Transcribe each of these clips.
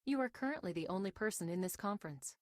You are currently the only person in this conference.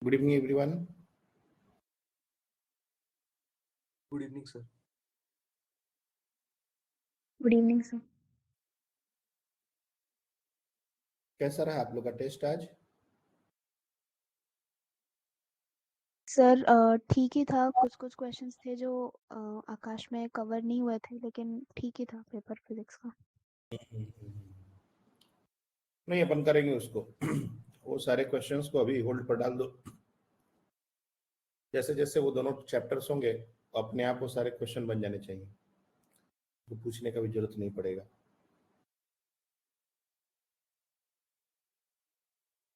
Good evening, everyone. Good evening, sir. Good evening sir. कैसा रहा आप लोग का test आज? Sir ठीक ही था, कुछ कुछ क्वेश्चंस थे जो आकाश में कवर नहीं हुए थे, लेकिन ठीक ही था पेपर फिजिक्स का। नहीं, अपन करेंगे उसको। वो सारे क्वेश्चंस को अभी होल्ड पर डाल दो। जैसे जैसे वो दोनों चैप्टर्स होंगे अपने आप वो सारे क्वेश्चन बन जाने चाहिए, तो पूछने का भी जरूरत नहीं पड़ेगा।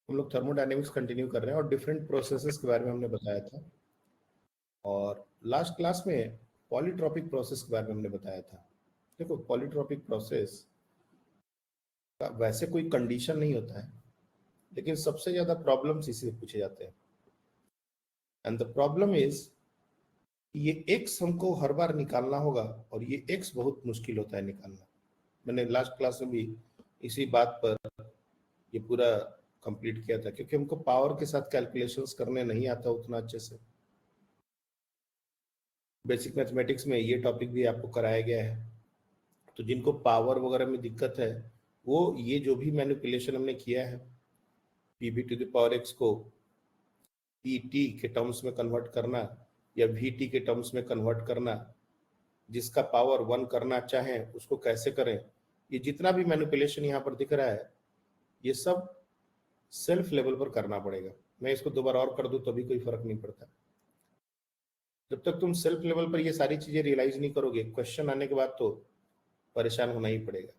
हम लोग थर्मोडायनेमिक्स कंटिन्यू कर रहे हैं और डिफरेंट प्रोसेसेस के बारे में हमने बताया था, और लास्ट क्लास में पॉलीट्रॉपिक प्रोसेस के बारे में हमने बताया था। देखो, पॉलीट्रॉपिक प्रोसेस का वैसे कोई कंडीशन नहीं होता है, लेकिन सबसे ज्यादा प्रॉब्लम्स इसी से पूछे जाते हैं। एंड द प्रॉब्लम इज ये x हमको हर बार निकालना होगा, और ये x बहुत मुश्किल होता है निकालना। मैंने लास्ट क्लास में भी इसी बात पर ये पूरा कंप्लीट किया था, क्योंकि हमको पावर के साथ कैलकुलेशंस करने नहीं आता उतना अच्छे से। बेसिक मैथमेटिक्स में ये टॉपिक भी आपको कराया गया है, तो जिनको पावर वगैरह में दिक्कत है वो ये जो भी मैनिपुलेशन हमने किया है, PV to the power x को पीटी के टर्म्स में कन्वर्ट करना या वीटी के टर्म्स में कन्वर्ट करना, जिसका पावर 1 करना चाहें उसको कैसे करें, ये जितना भी मैनिपुलेशन यहाँ पर दिख रहा है ये सब सेल्फ लेवल पर करना पड़ेगा। मैं इसको दोबारा और कर दूं तो भी कोई फर्क नहीं पड़ता। जब तक तुम सेल्फ लेवल पर ये सारी चीजें रियलाइज नहीं करोगे, क्वेश्चन आने के बाद तो परेशान होना ही पड़ेगा।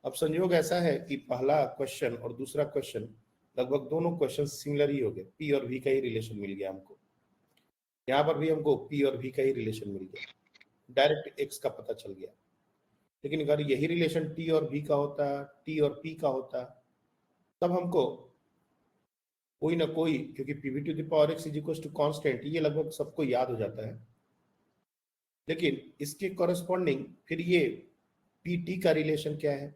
अब संयोग ऐसा है कि पहला क्वेश्चन और दूसरा क्वेश्चन लगभग दोनों क्वेश्चन सिमिलर ही हो गए, पी और वी का ही रिलेशन मिल गया हमको। यहाँ पर भी हमको पी और वी का ही रिलेशन मिल गया, डायरेक्ट एक्स का पता चल गया। लेकिन अगर यही रिलेशन टी और वी का होता, टी और पी का होता, तब हमको कोई ना कोई, क्योंकि PV to the power x is equal to constant, ये लगभग सबको याद हो जाता है। लेकिन इसके कॉरेस्पॉन्डिंग फिर ये पीटी का रिलेशन क्या है,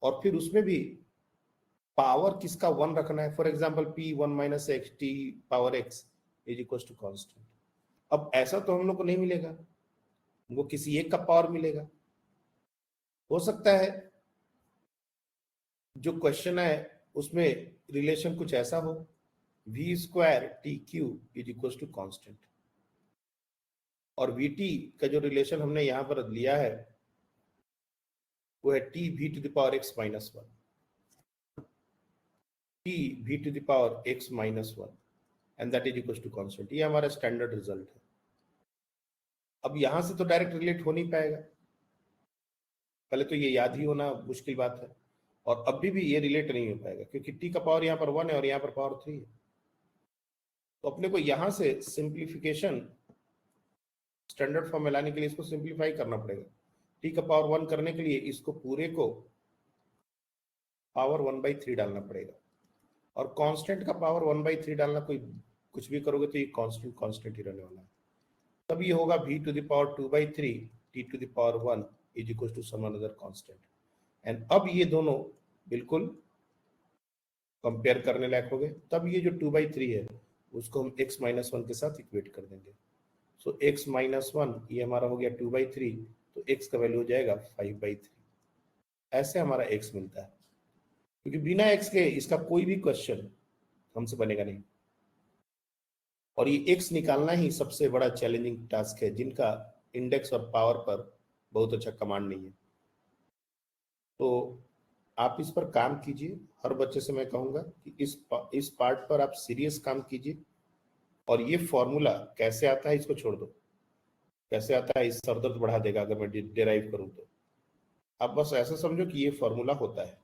और फिर उसमें भी पावर किसका 1 रखना है। For example P 1 minus x T power x is equal to constant. अब ऐसा तो हम लोग को नहीं मिलेगा, हमको किसी एक का पावर मिलेगा। हो सकता है जो क्वेश्चन है उसमें रिलेशन कुछ ऐसा हो, V square T Q is equal to constant, और वी टी का जो रिलेशन हमने यहां पर लिया है वो है T V to the power x minus 1, T V to the power x minus 1, and that is equal to constant. ये हमारा स्टैंडर्ड रिजल्ट है। अब यहां से तो डायरेक्ट रिलेट हो नहीं पाएगा, पहले तो ये याद ही होना मुश्किल बात है, और अभी भी ये रिलेट नहीं हो पाएगा क्योंकि टी का पावर यहाँ पर 1 है और यहाँ पर पावर 3 है। तो अपने को यहां से सिंप्लीफिकेशन स्टैंडर्ड फॉर्म में लाने के लिए इसको सिंप्लीफाई करना पड़ेगा। टी का पावर 1 करने के लिए इसको पूरे को पावर 1/3 डालना पड़ेगा, और कांस्टेंट का पावर 1/3 डालना, कोई कुछ भी करोगे तो ये कांस्टेंट कांस्टेंट ही रहने वाला है। तब ये होगा v to the power 2/3 t to the power 1 is equal to some another constant। And अब ये दोनों बिल्कुल कंपेयर करने लायक हो गए। तब ये जो 2/3 है उसको हम x - 1 के साथ इक्वेट कर देंगे। सो x - 1 ये हमारा हो गया 2/3, तो x का वैल्यू हो जाएगा 5/3। ऐसे हमारा x मिलता है, क्योंकि बिना x के इसका कोई भी क्वेश्चन हमसे बनेगा नहीं, और ये x निकालना ही सबसे बड़ा चैलेंजिंग टास्क है जिनका इंडेक्स और पावर पर बहुत अच्छा कमांड नहीं है। तो आप इस पर काम कीजिए। हर बच्चे से मैं कहूंगा कि इस पार्ट पर आप सीरियस काम कीजिए, और ये फॉर्मूला कैसे आता है इसको छोड़ दो, कैसे आता है इस सरदर्द बढ़ा देगा अगर मैं डिराइव करूं तो। आप बस ऐसा समझो कि ये फॉर्मूला होता है,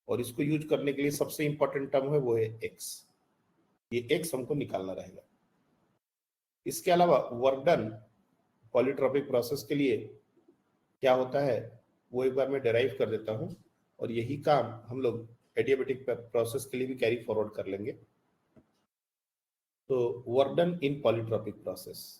और इसको यूज करने के लिए सबसे इंपॉर्टेंट टर्म है वो है x। ये x हमको निकालना रहेगा। इसके अलावा वर्क डन पॉलीट्रॉपिक प्रोसेस के लिए क्या होता है वो एक बार मैं डिराइव कर देता हूं, और यही काम हम लोग एडियाबेटिक प्रोसेस के लिए भी कैरी फॉरवर्ड कर लेंगे। तो work done in polytropic process,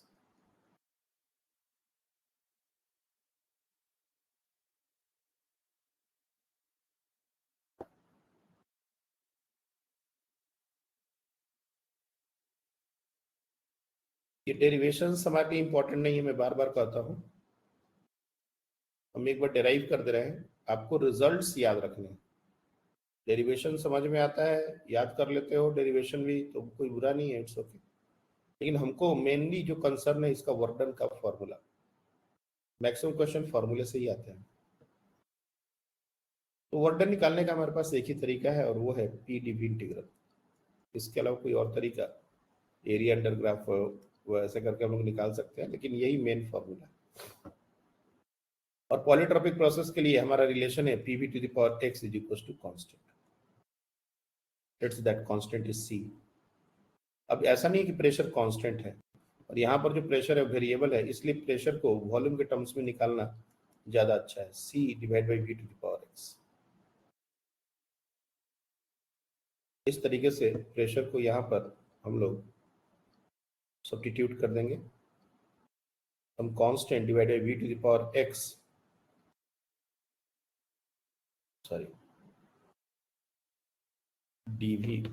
ये डेरिवेशंस हमारे लिए इंपॉर्टेंट नहीं है, मैं बार बार कहता हूं। हम एक बार डिराइव कर दे रहे हैं, आपको रिजल्ट्स याद रखने हैं। डेरिवेशन समझ में आता है, याद कर लेते हो डेरिवेशन भी, तो कोई बुरा नहीं है, इट्स ओके। लेकिन हमको मेनली जो कंसर्न है इसका वर्क डन का फॉर्मूला। मैक्सिमम क्वेश्चन फॉर्मूले से ही आते हैं। तो वर्क डन निकालने का हमारे पास एक ही तरीका है, और वो है पी डीवी इंटीग्रल। इसके अलावा कोई और तरीका, एरिया अंडर ग्राफ, वो ऐसे करके हम लोग निकाल सकते हैं, लेकिन यही मेन फॉर्मूला है। और पॉलीट्रॉपिक प्रोसेस के लिए हमारा रिलेशन है P V to the power x is equal to constant. Let's that constant is c। अब ऐसा नहीं है कि प्रेशर कांस्टेंट है, और यहाँ पर जो प्रेशर है वेरिएबल है, इसलिए प्रेशर को वॉल्यूम के टर्म्स में निकालना ज्यादा अच्छा है। c divide by v to the power x। इस तरीके से प्रेशर को यहाँ पर हम लोग सब्स्टिट्यूट कर देंगे। हम constant divide by v to the power x, sorry dv,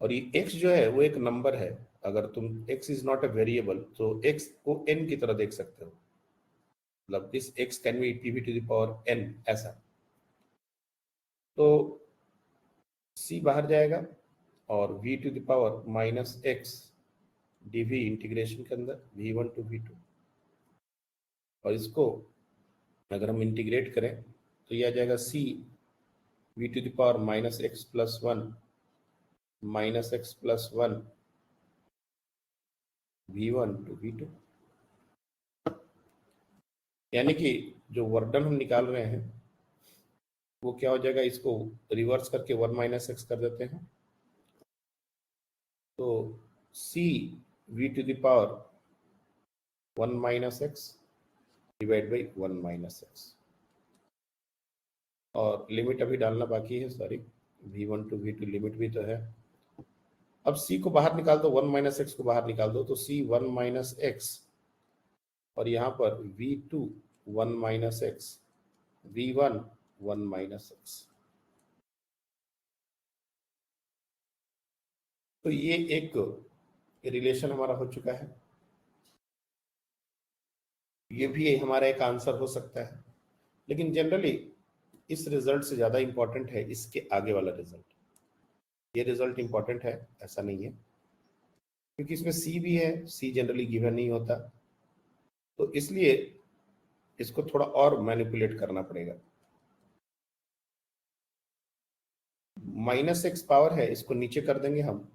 और ये x जो है वो एक नंबर है। अगर तुम x is not a variable तो x को n की तरह देख सकते हो, मतलब this x can be pv to the power n, ऐसा। तो c बाहर जाएगा, और v to the power minus x dv integration के अंदर v1 टू v2, और इसको अगर हम इंटीग्रेट करें तो यह आ जाएगा c v to the power minus x plus 1 minus x plus 1 v1 to v2। यानी कि जो वर्क डन हम निकाल रहे हैं वो क्या हो जाएगा, इसको रिवर्स करके 1 माइनस x कर देते हैं, तो c v to the power 1 minus x divide by 1 minus x, और लिमिट अभी डालना बाकी है, sorry, v1 to v2 limit भी तो है। अब c को बाहर निकाल दो, 1 माइनस x को बाहर निकाल दो, तो c 1 माइनस x, और यहाँ पर v2 1 minus x, v1 1 minus x। तो ये एक रिलेशन हमारा हो चुका है। ये भी हमारा एक आंसर हो सकता है, लेकिन जनरली इस रिजल्ट से ज्यादा इंपॉर्टेंट है इसके आगे वाला रिजल्ट। ये रिजल्ट इंपॉर्टेंट है ऐसा नहीं है, क्योंकि इसमें सी भी है, सी जनरली गिवन नहीं होता, तो इसलिए इसको थोड़ा और मैनिपुलेट करना पड़ेगा। माइनस एक्स पावर है, इसको नीचे कर देंगे हम,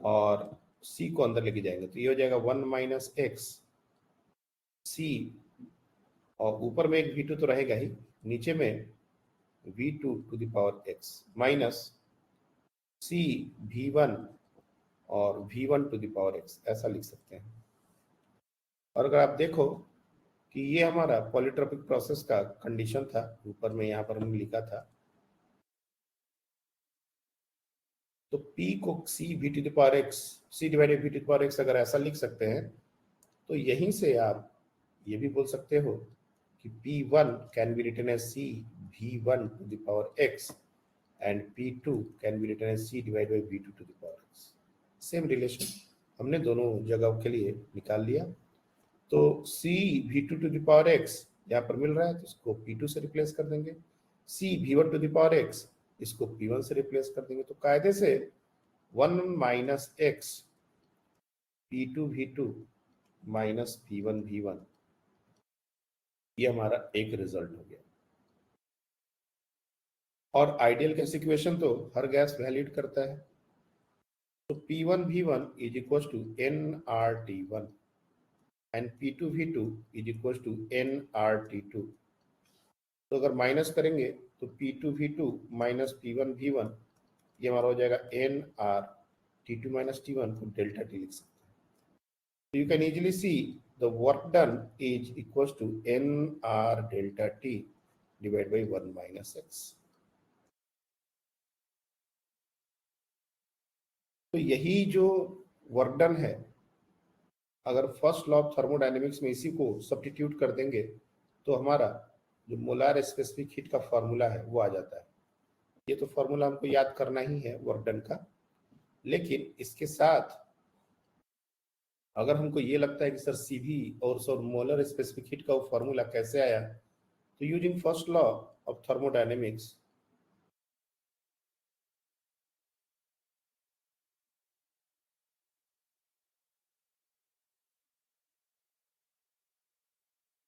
और c को अंदर लेके जाएंगे तो ये हो जाएगा 1 माइनस एक्स c, और ऊपर में एक v2 तो रहेगा ही, नीचे में v2 to the power x minus c v1 और v1 to the power x, ऐसा लिख सकते हैं। और अगर आप देखो कि ये हमारा पॉलीट्रोपिक प्रोसेस का कंडीशन था, ऊपर में यहाँ पर हमने लिखा था, तो p को c v to the power x, c divided v to the power x अगर ऐसा लिख सकते हैं, तो यहीं से आप ये भी बोल सकते हो कि p1 can be written as c v1 to the power x and p2 can be written as c divided by v2 to the power x। Same relation हमने दोनों जगहों के लिए निकाल लिया। तो c v2 to the power x यहाँ पर मिल रहा है, तो इसको p2 से रिप्लेस कर देंगे, c v1 to the power x इसको p1 से रिप्लेस कर देंगे। तो कायदे से 1 minus x p2 v2 minus p1 v1, ये हमारा एक रिजल्ट हो गया। और आइडियल गैस इक्वेशन तो हर गैस वैलिड करता है, तो p1 v1 is equal to nRT1 and p2 v2 is equal to nRT2। तो अगर माइनस करेंगे तो p2 v2 minus p1 v1, ये हमारा हो जाएगा nRT2 माइनस T1 को डेल्टा T लिख सकते हैं। तो you can easily C the work done is equals to nR delta T divided by 1 minus x। तो यही जो वर्क डन है, अगर फर्स्ट लॉ ऑफ थर्मोडायनेमिक्स में इसी को सब्स्टिट्यूट कर देंगे तो हमारा जो मोलार स्पेसिफिक हीट का फॉर्मूला है वो आ जाता है। ये तो फॉर्मूला हमको याद करना ही है वर्क डन का, लेकिन इसके साथ अगर हमको ये लगता है कि सर सीवी और सर मोलर स्पेसिफिक हीट का वो फॉर्मूला कैसे आया, तो using first law of thermodynamics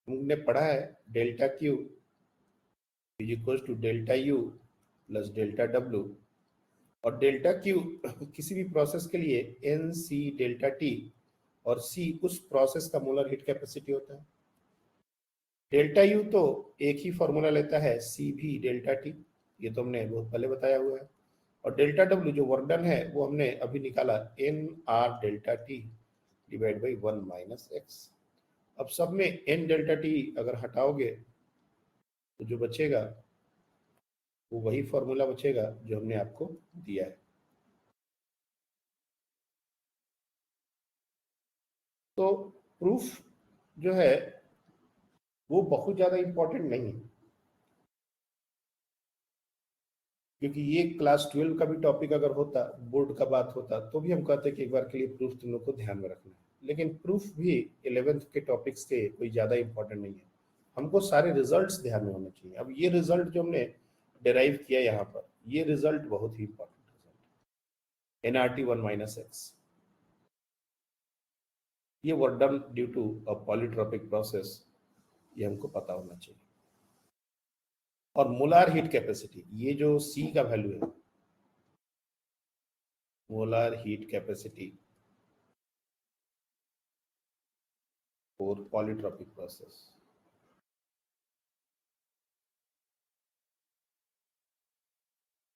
हमने पढ़ा है delta Q is equal to delta U plus delta W, और डेल्टा क्यू किसी भी प्रोसेस के लिए एन सी डेल्टा टी, और सी उस प्रोसेस का मोलर हीट कैपेसिटी होता है। डेल्टा यू तो एक ही फॉर्मूला लेता है सी भी डेल्टा टी, ये तो हमने बहुत पहले बताया हुआ है। और डेल्टा डब्ल्यू जो वर्क डन है वो हमने अभी निकाला N R delta T divide by 1 minus X. अब सब में एन डेल्टा टी अगर हटाओगे तो जो बचेगा वो वही फॉर्मूला बचेगा जो हमने आपको दिया है। तो प्रूफ जो है वो बहुत ज्यादा इंपॉर्टेंट नहीं है, क्योंकि ये क्लास 12 का भी टॉपिक अगर होता, बोर्ड का बात होता, तो भी हम कहते कि एक बार के लिए प्रूफ तुम लोग को ध्यान में रखना है। लेकिन प्रूफ भी 11th के टॉपिक्स के कोई ज्यादा इंपॉर्टेंट नहीं है, हमको सारे रिजल्ट्स ध्यान में होने चाहिए। अब ये रिजल्ट जो हमने डिराइव किया यहाँ पर, ये रिजल्ट बहुत ही important result, NRT 1 minus x, ये work done due to a polytropic process, ये हमको पता होना चाहिए। और मोलार हीट कैपेसिटी, ये जो सी का वैल्यू है, molar heat capacity for polytropic process,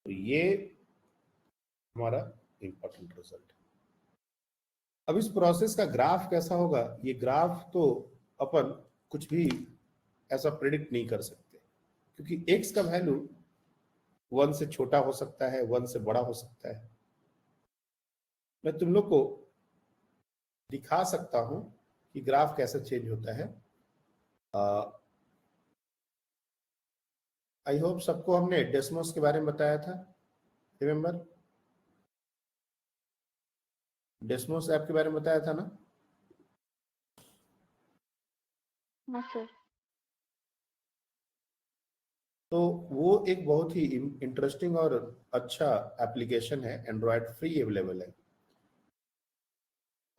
तो ये हमारा इंपॉर्टेंट रिजल्ट है। अब इस प्रोसेस का ग्राफ कैसा होगा, ये ग्राफ तो अपन कुछ भी ऐसा प्रेडिक्ट नहीं कर सकते, क्योंकि x का वैल्यू 1 से छोटा हो सकता है, 1 से बड़ा हो सकता है। मैं तुम लोग को दिखा सकता हूं कि ग्राफ कैसे चेंज होता है। आई होप सबको हमने डेस्मोस के बारे में बताया था, रिमेम्बर डेस्मोस ऐप के बारे में बताया था ना? हाँ सर। तो वो एक बहुत ही इंटरेस्टिंग और अच्छा एप्लीकेशन है, एंड्रॉयड फ्री अवेलेबल है।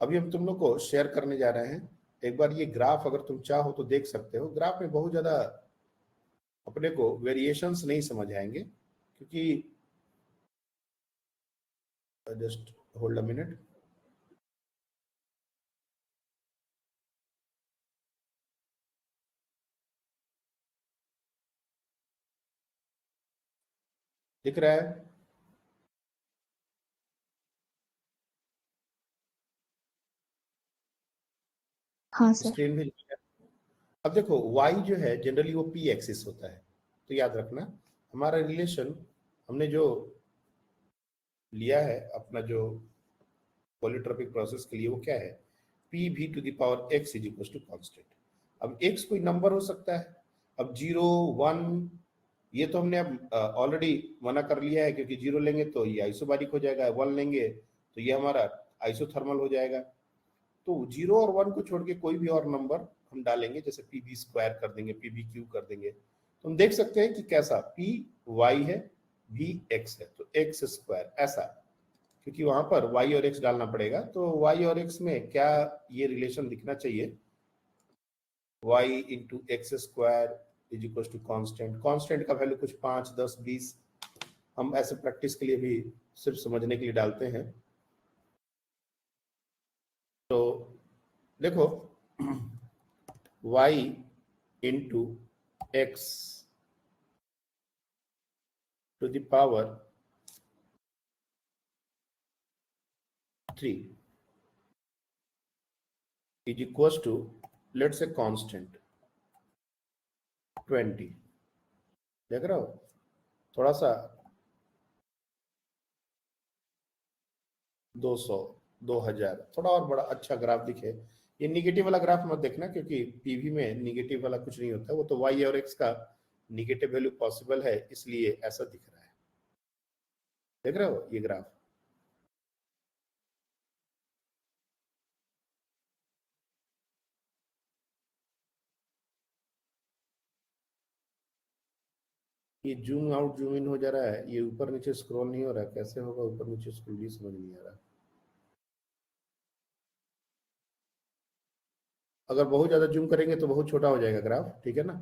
अभी हम तुम लोग को शेयर करने जा रहे हैं। एक बार ये ग्राफ अगर तुम चाहो तो देख सकते हो। ग्राफ में बहुत ज्यादा अपने को वेरिएशंस नहीं समझ आएंगे, क्योंकि जस्ट होल्ड अ मिनट। दिख रहा है? हाँ सर। स्क्रीन पे अब देखो y जो है जनरली वो p एक्सिस होता है, तो याद रखना हमारा रिलेशन हमने जो लिया है अपना जो पॉलीट्रॉपिक प्रोसेस के लिए वो क्या है, P V to the power x is equal to constant. अब एक्स कोई नंबर हो सकता है, अब 0 1 ये तो हमने अब ऑलरेडी मना कर लिया है, क्योंकि 0 लेंगे तो ये आइसोबारिक हो जाएगा, 1 लेंगे तो ये हमारा आइसोथर्मल हो जाएगा। तो 0 और 1 को छोड़ के कोई भी और नंबर हम डालेंगे, जैसे पी वी स्क्वायर कर देंगे, पी वी क्यू कर देंगे, तो हम देख सकते हैं कि कैसा पी वाई है, वी एक्स है, तो एक्स स्क्वायर ऐसा, क्योंकि वहां पर y और x डालना पड़ेगा, तो y और x में क्या ये रिलेशन दिखना चाहिए, y into X square is equal to constant. Constant का वैल्यू कुछ 5 10 20 हम ऐसे प्रैक्टिस के लिए भी सिर्फ समझने के लिए डालते हैं। तो देखो y into X to the power 3 is equals to, let's say, constant 20। देख रहे हो, थोड़ा सा 200 2000 थोड़ा और बड़ा अच्छा ग्राफ दिखे। ये निगेटिव वाला ग्राफ मत देखना, क्योंकि पीवी में निगेटिव वाला कुछ नहीं होता, वो तो वाई और एक्स का निगेटिव वैल्यू पॉसिबल है, इसलिए ऐसा दिख रहा है। देख रहे हो ये ग्राफ, ये जूम आउट जूम इन हो जा रहा है, ये ऊपर नीचे स्क्रॉल नहीं हो रहा, कैसे होगा ऊपर नीचे स्क्रॉल, ही समझ नहीं आ रहा। अगर बहुत ज्यादा जूम करेंगे तो बहुत छोटा हो जाएगा ग्राफ, ठीक है ना।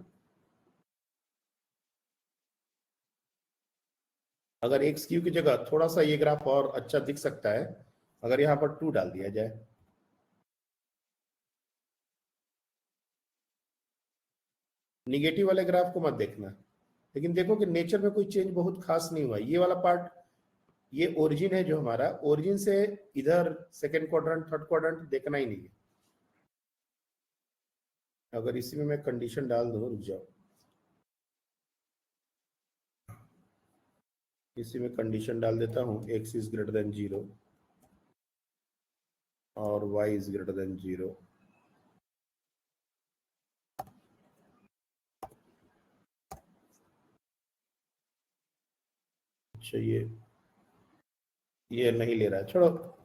अगर एक्स क्यू की जगह थोड़ा सा ये ग्राफ और अच्छा दिख सकता है, अगर यहाँ पर 2 डाल दिया जाए। निगेटिव वाले ग्राफ को मत देखना, लेकिन देखो कि नेचर में कोई चेंज बहुत खास नहीं हुआ। ये वाला पार्ट, ये ओरिजिन है जो हमारा, ओरिजिन से इधर सेकंड क्वाड्रेंट थर्ड क्वाड्रेंट देखना ही नहीं है। अगर इसी में मैं कंडीशन डाल दूं, रुक जाओ, इसी में कंडीशन डाल देता हूं, x इज ग्रेटर देन 0 और y इज ग्रेटर देन 0। अच्छा ये नहीं ले रहा है, छोड़ो।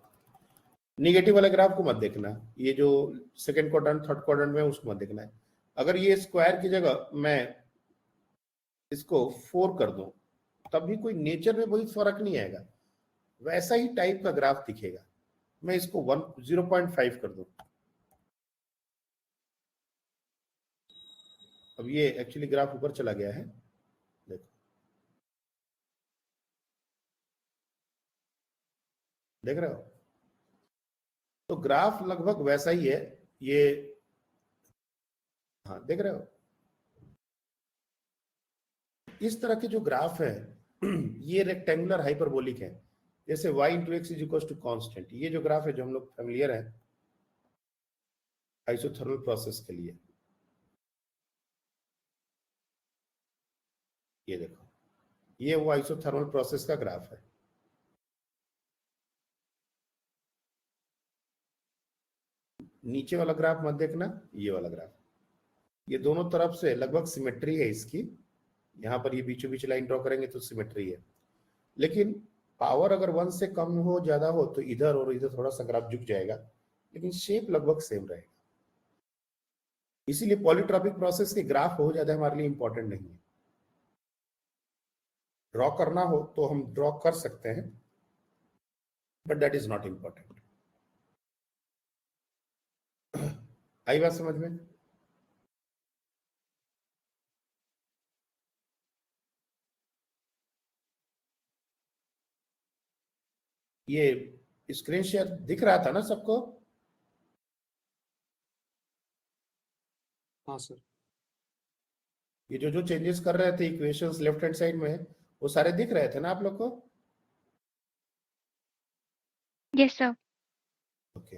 निगेटिव वाले ग्राफ को मत देखना, ये जो सेकंड क्वाड्रेंट थर्ड क्वाड्रेंट में उसको मत देखना है। अगर ये स्क्वायर की जगह मैं इसको 4 कर दूं, तब भी कोई नेचर में कोई फर्क नहीं आएगा, वैसा ही टाइप का ग्राफ दिखेगा। मैं इसको 0.5 कर दूं, अब ये एक्चुअली ग्राफ ऊपर चला गया है, देखो देख रहे हो, तो ग्राफ लगभग वैसा ही है ये। हाँ देख रहे हो, इस तरह के जो ग्राफ है ये रेक्टेंगुलर हाइपरबोलिक है, जैसे y into X is equal to constant. ये जो ग्राफ है जो हम लोग फेमिलियर है आइसोथर्मल प्रोसेस के लिए, ये देखो, ये वो आइसोथर्मल प्रोसेस का ग्राफ है। नीचे वाला ग्राफ मत देखना, ये वाला ग्राफ, ये दोनों तरफ से लगभग सिमेट्री है इसकी। यहाँ पर ये बीचों बीच लाइन ड्रॉ करेंगे तो सिमेट्री है, लेकिन पावर अगर 1 से कम हो ज्यादा हो तो इधर और इधर थोड़ा सा ग्राफ झुक जाएगा, लेकिन शेप लगभग सेम रहेगा। इसीलिए पॉलीट्रॉपिक प्रोसेस के ग्राफ हो ज्यादा हमारे लिए इंपॉर्टेंट नहीं है। ड्रॉ करना हो तो हम ड्रॉ कर सकते हैं, but that is not important. आई बात समझ में? ये स्क्रीन शेयर दिख रहा था ना सबको? हाँ सर। ये जो जो चेंजेस कर रहे थे इक्वेशंस लेफ्ट हैंड साइड में, वो सारे दिख रहे थे ना आप लोग को? Yes sir. ओके,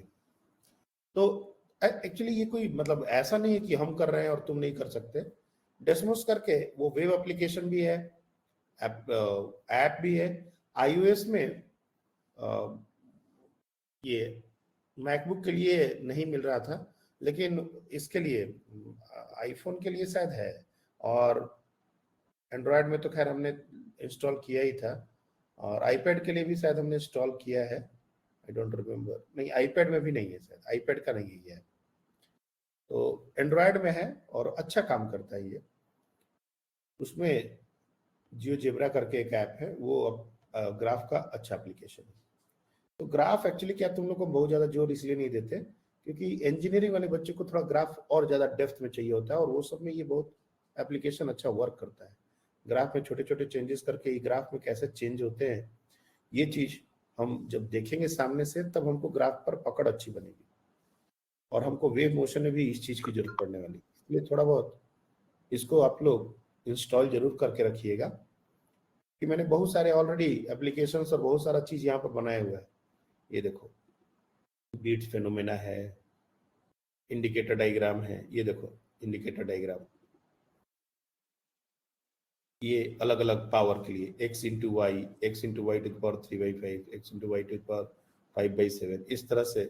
तो एक्चुअली ये कोई मतलब ऐसा नहीं है कि हम कर रहे हैं और तुम नहीं कर सकते। डेस्मोस करके वो वेब एप्लीकेशन भी है, ऐप भी है। iOS में ये मैकबुक के लिए नहीं मिल रहा था, लेकिन इसके लिए आईफोन के लिए शायद है, और एंड्रॉयड में तो खैर हमने इंस्टॉल किया ही था, और आईपैड के लिए भी शायद हमने इंस्टॉल किया है। आई डोंट रिमेम्बर, नहीं आईपैड में भी नहीं है, शायद आईपैड का नहीं है, तो एंड्रॉयड में है और अच्छा काम करता है ये। उसमें जियो जेब्रा करके एक ऐप है, वो ग्राफ का अच्छा एप्लीकेशन है। तो ग्राफ एक्चुअली क्या तुम लोग को बहुत ज्यादा जोर इसलिए नहीं देते क्योंकि इंजीनियरिंग वाले बच्चे को थोड़ा ग्राफ और ज्यादा डेप्थ में चाहिए होता है, और वो सब में ये बहुत एप्लीकेशन अच्छा वर्क करता है। ग्राफ में छोटे छोटे चेंजेस करके ये ग्राफ में कैसे चेंज होते हैं, ये चीज हम जब देखेंगे सामने से तब हमको ग्राफ पर पकड़ अच्छी बनेगी, और हमको वेव मोशन में भी इस चीज की जरूरत पड़ने वाली, इसलिए थोड़ा बहुत इसको आप लोग इंस्टॉल जरूर करके रखिएगा कि मैंने बहुत सारे ऑलरेडी एप्लीकेशंस और बहुत सारा चीज यहाँ पर बनाया हुआ है। ये देखो, बीट फेनोमेना है, इंडिकेटर डायग्राम है, ये देखो इंडिकेटर डायग्राम, ये अलग अलग पावर के लिए x into Y, x into Y to power 3/5, x into Y to power 5/7, इस तरह से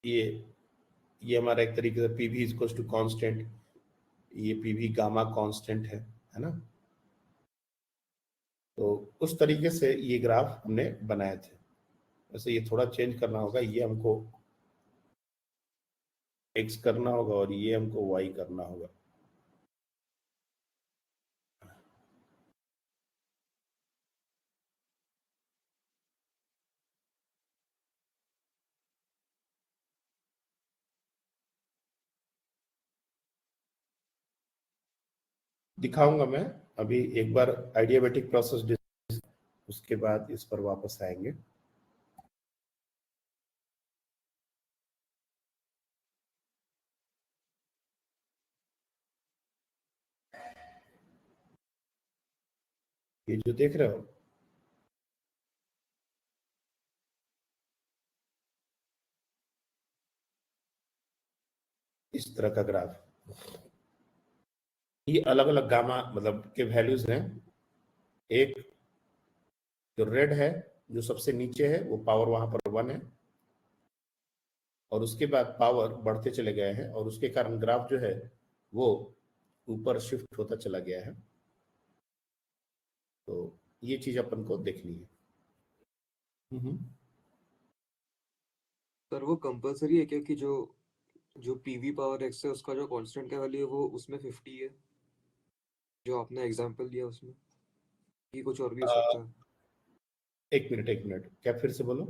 ये हमारा एक तरीके से पीवी इक्वल्स टू कांस्टेंट, ये पीवी गामा कांस्टेंट है ना। तो उस तरीके से ये ग्राफ हमने बनाए थे। वैसे ये थोड़ा चेंज करना होगा, ये हमको x करना होगा और ये हमको y करना होगा। दिखाऊंगा मैं अभी एक बार आइडियाबैटिक प्रोसेस, उसके बाद इस पर वापस आएंगे। ये जो देख रहे हो, इस तरह का ग्राफ, ये अलग अलग गामा मतलब के वैल्यूज हैं। एक जो रेड है, जो सबसे नीचे है, वो पावर वहां पर 1 है, और उसके बाद पावर बढ़ते चले गए हैं, और उसके कारण ग्राफ जो है वो ऊपर शिफ्ट होता चला गया है। तो ये चीज अपन को देखनी है। सर वो कंपलसरी है क्या कि जो पीवी पावर एक्स है उसका जो कांस्टेंट का वैल्यू है वो उसमें 50 है, जो आपने एग्जांपल दिया उसमें, कि कुछ और भी हो सकता है? एक मिनट, क्या फिर से बोलो?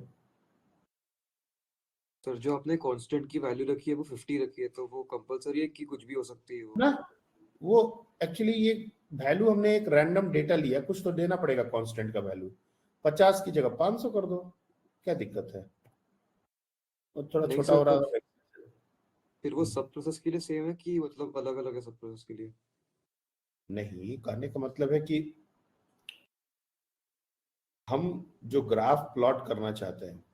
सर जो आपने कांस्टेंट की वैल्यू रखी है वो 50 रखी है, तो वो कंपलसरी है कि कुछ भी हो सकती है वो? ना, वो एक्चुअली ये वैल्यू हमने एक रैंडम डेटा लिया, कुछ तो देना पड़ेगा कांस्टेंट का वैल्यू। 50 की जगह 500 कर दो, क्या दिक्कत है? और थोड़ा नहीं छोटा सर, हो तो रहा है। फिर वो सब प्रोसेस के लिए सेम है कि मतलब अलग अलग है सब प्रोसेस के लिए? नहीं, कहने का मतलब है कि हम जो ग्राफ प्लॉट करना चाहते हैं,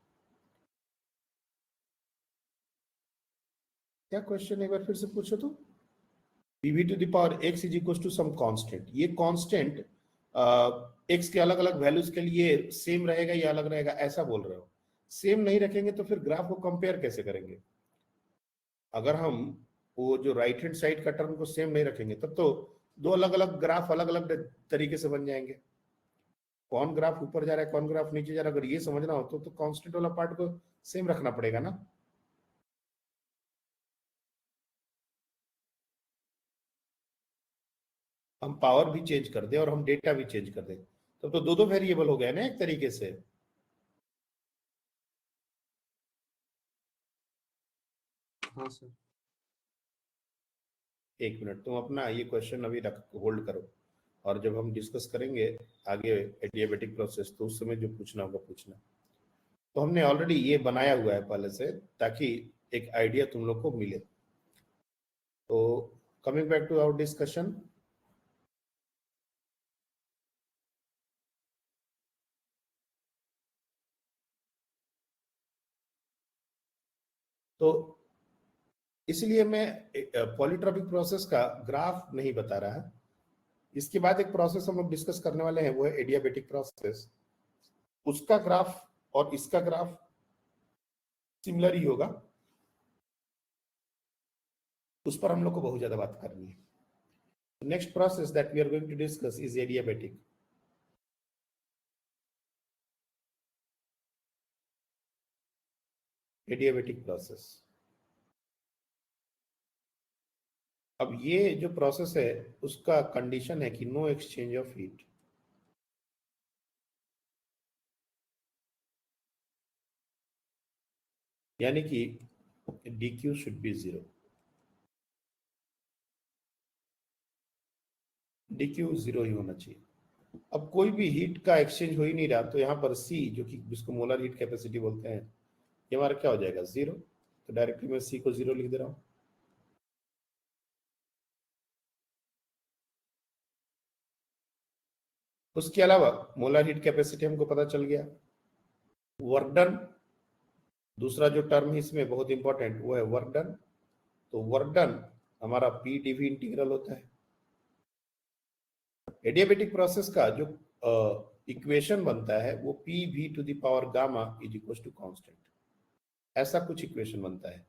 क्या क्वेश्चन एक बार फिर से पूछो तो? pv to the power x is equals to some constant, ये कांस्टेंट x के अलग अलग वैल्यूज के लिए सेम रहेगा या अलग रहेगा, ऐसा बोल रहे हो? सेम नहीं रखेंगे तो फिर ग्राफ को कंपेयर कैसे करेंगे? अगर हम वो जो राइट हैंड साइड का टर्म को सेम नहीं रखेंगे तब तो दो अलग अलग ग्राफ अलग अलग तरीके से बन जाएंगे। कौन ग्राफ ऊपर जा रहा है, कौन ग्राफ नीचे जा रहा है, अगर ये समझना हो तो कांस्टेंट वाला पार्ट को सेम रखना पड़ेगा ना। हम पावर भी चेंज कर दें और हम डेटा भी चेंज कर दें, तब तो दो दो वेरिएबल हो गए ना एक तरीके से। हाँ सर। एक मिनट, तुम अपना ये क्वेश्चन अभी रख होल्ड करो, और जब हम डिस्कस करेंगे आगे एडियाबेटिक प्रोसेस तो उस समय जो पूछना होगा पूछना। तो हमने ऑलरेडी ये बनाया हुआ है पहले से, ताकि एक आइडिया तुम लोग को मिले। तो coming back to our discussion, तो इसलिए मैं पॉलीट्रॉपिक प्रोसेस का ग्राफ नहीं बता रहा। इसके बाद एक प्रोसेस हम लोग डिस्कस करने वाले हैं, वो है एडियाबेटिक प्रोसेस। उसका ग्राफ और इसका ग्राफ सिमिलर ही होगा, उस पर हम लोग को बहुत ज्यादा बात करनी है। Next process that we are going to discuss is adiabatic. Adiabatic process. अब ये जो प्रोसेस है उसका कंडीशन है कि नो एक्सचेंज ऑफ हीट। यानी कि dq शुड बी 0। dq 0 ही होना चाहिए। अब कोई भी हीट का एक्सचेंज हो ही नहीं रहा, तो यहाँ पर C जो कि जिसको मोलर हीट कैपेसिटी बोलते हैं, ये हमारा क्या हो जाएगा 0। तो डायरेक्टली मैं C को 0 लिख दे रहा हूँ। उसके अलावा मोलर हीट कैपेसिटी हमको पता चल गया। वर्क डन, दूसरा जो टर्म है इसमें बहुत इंपॉर्टेंट, वो है वर्क डन। तो वर्क डन हमारा P dV इंटीग्रल होता है। एडियाबेटिक प्रोसेस का जो इक्वेशन बनता है वो PV to the power gamma is equal to constant, ऐसा कुछ इक्वेशन बनता है।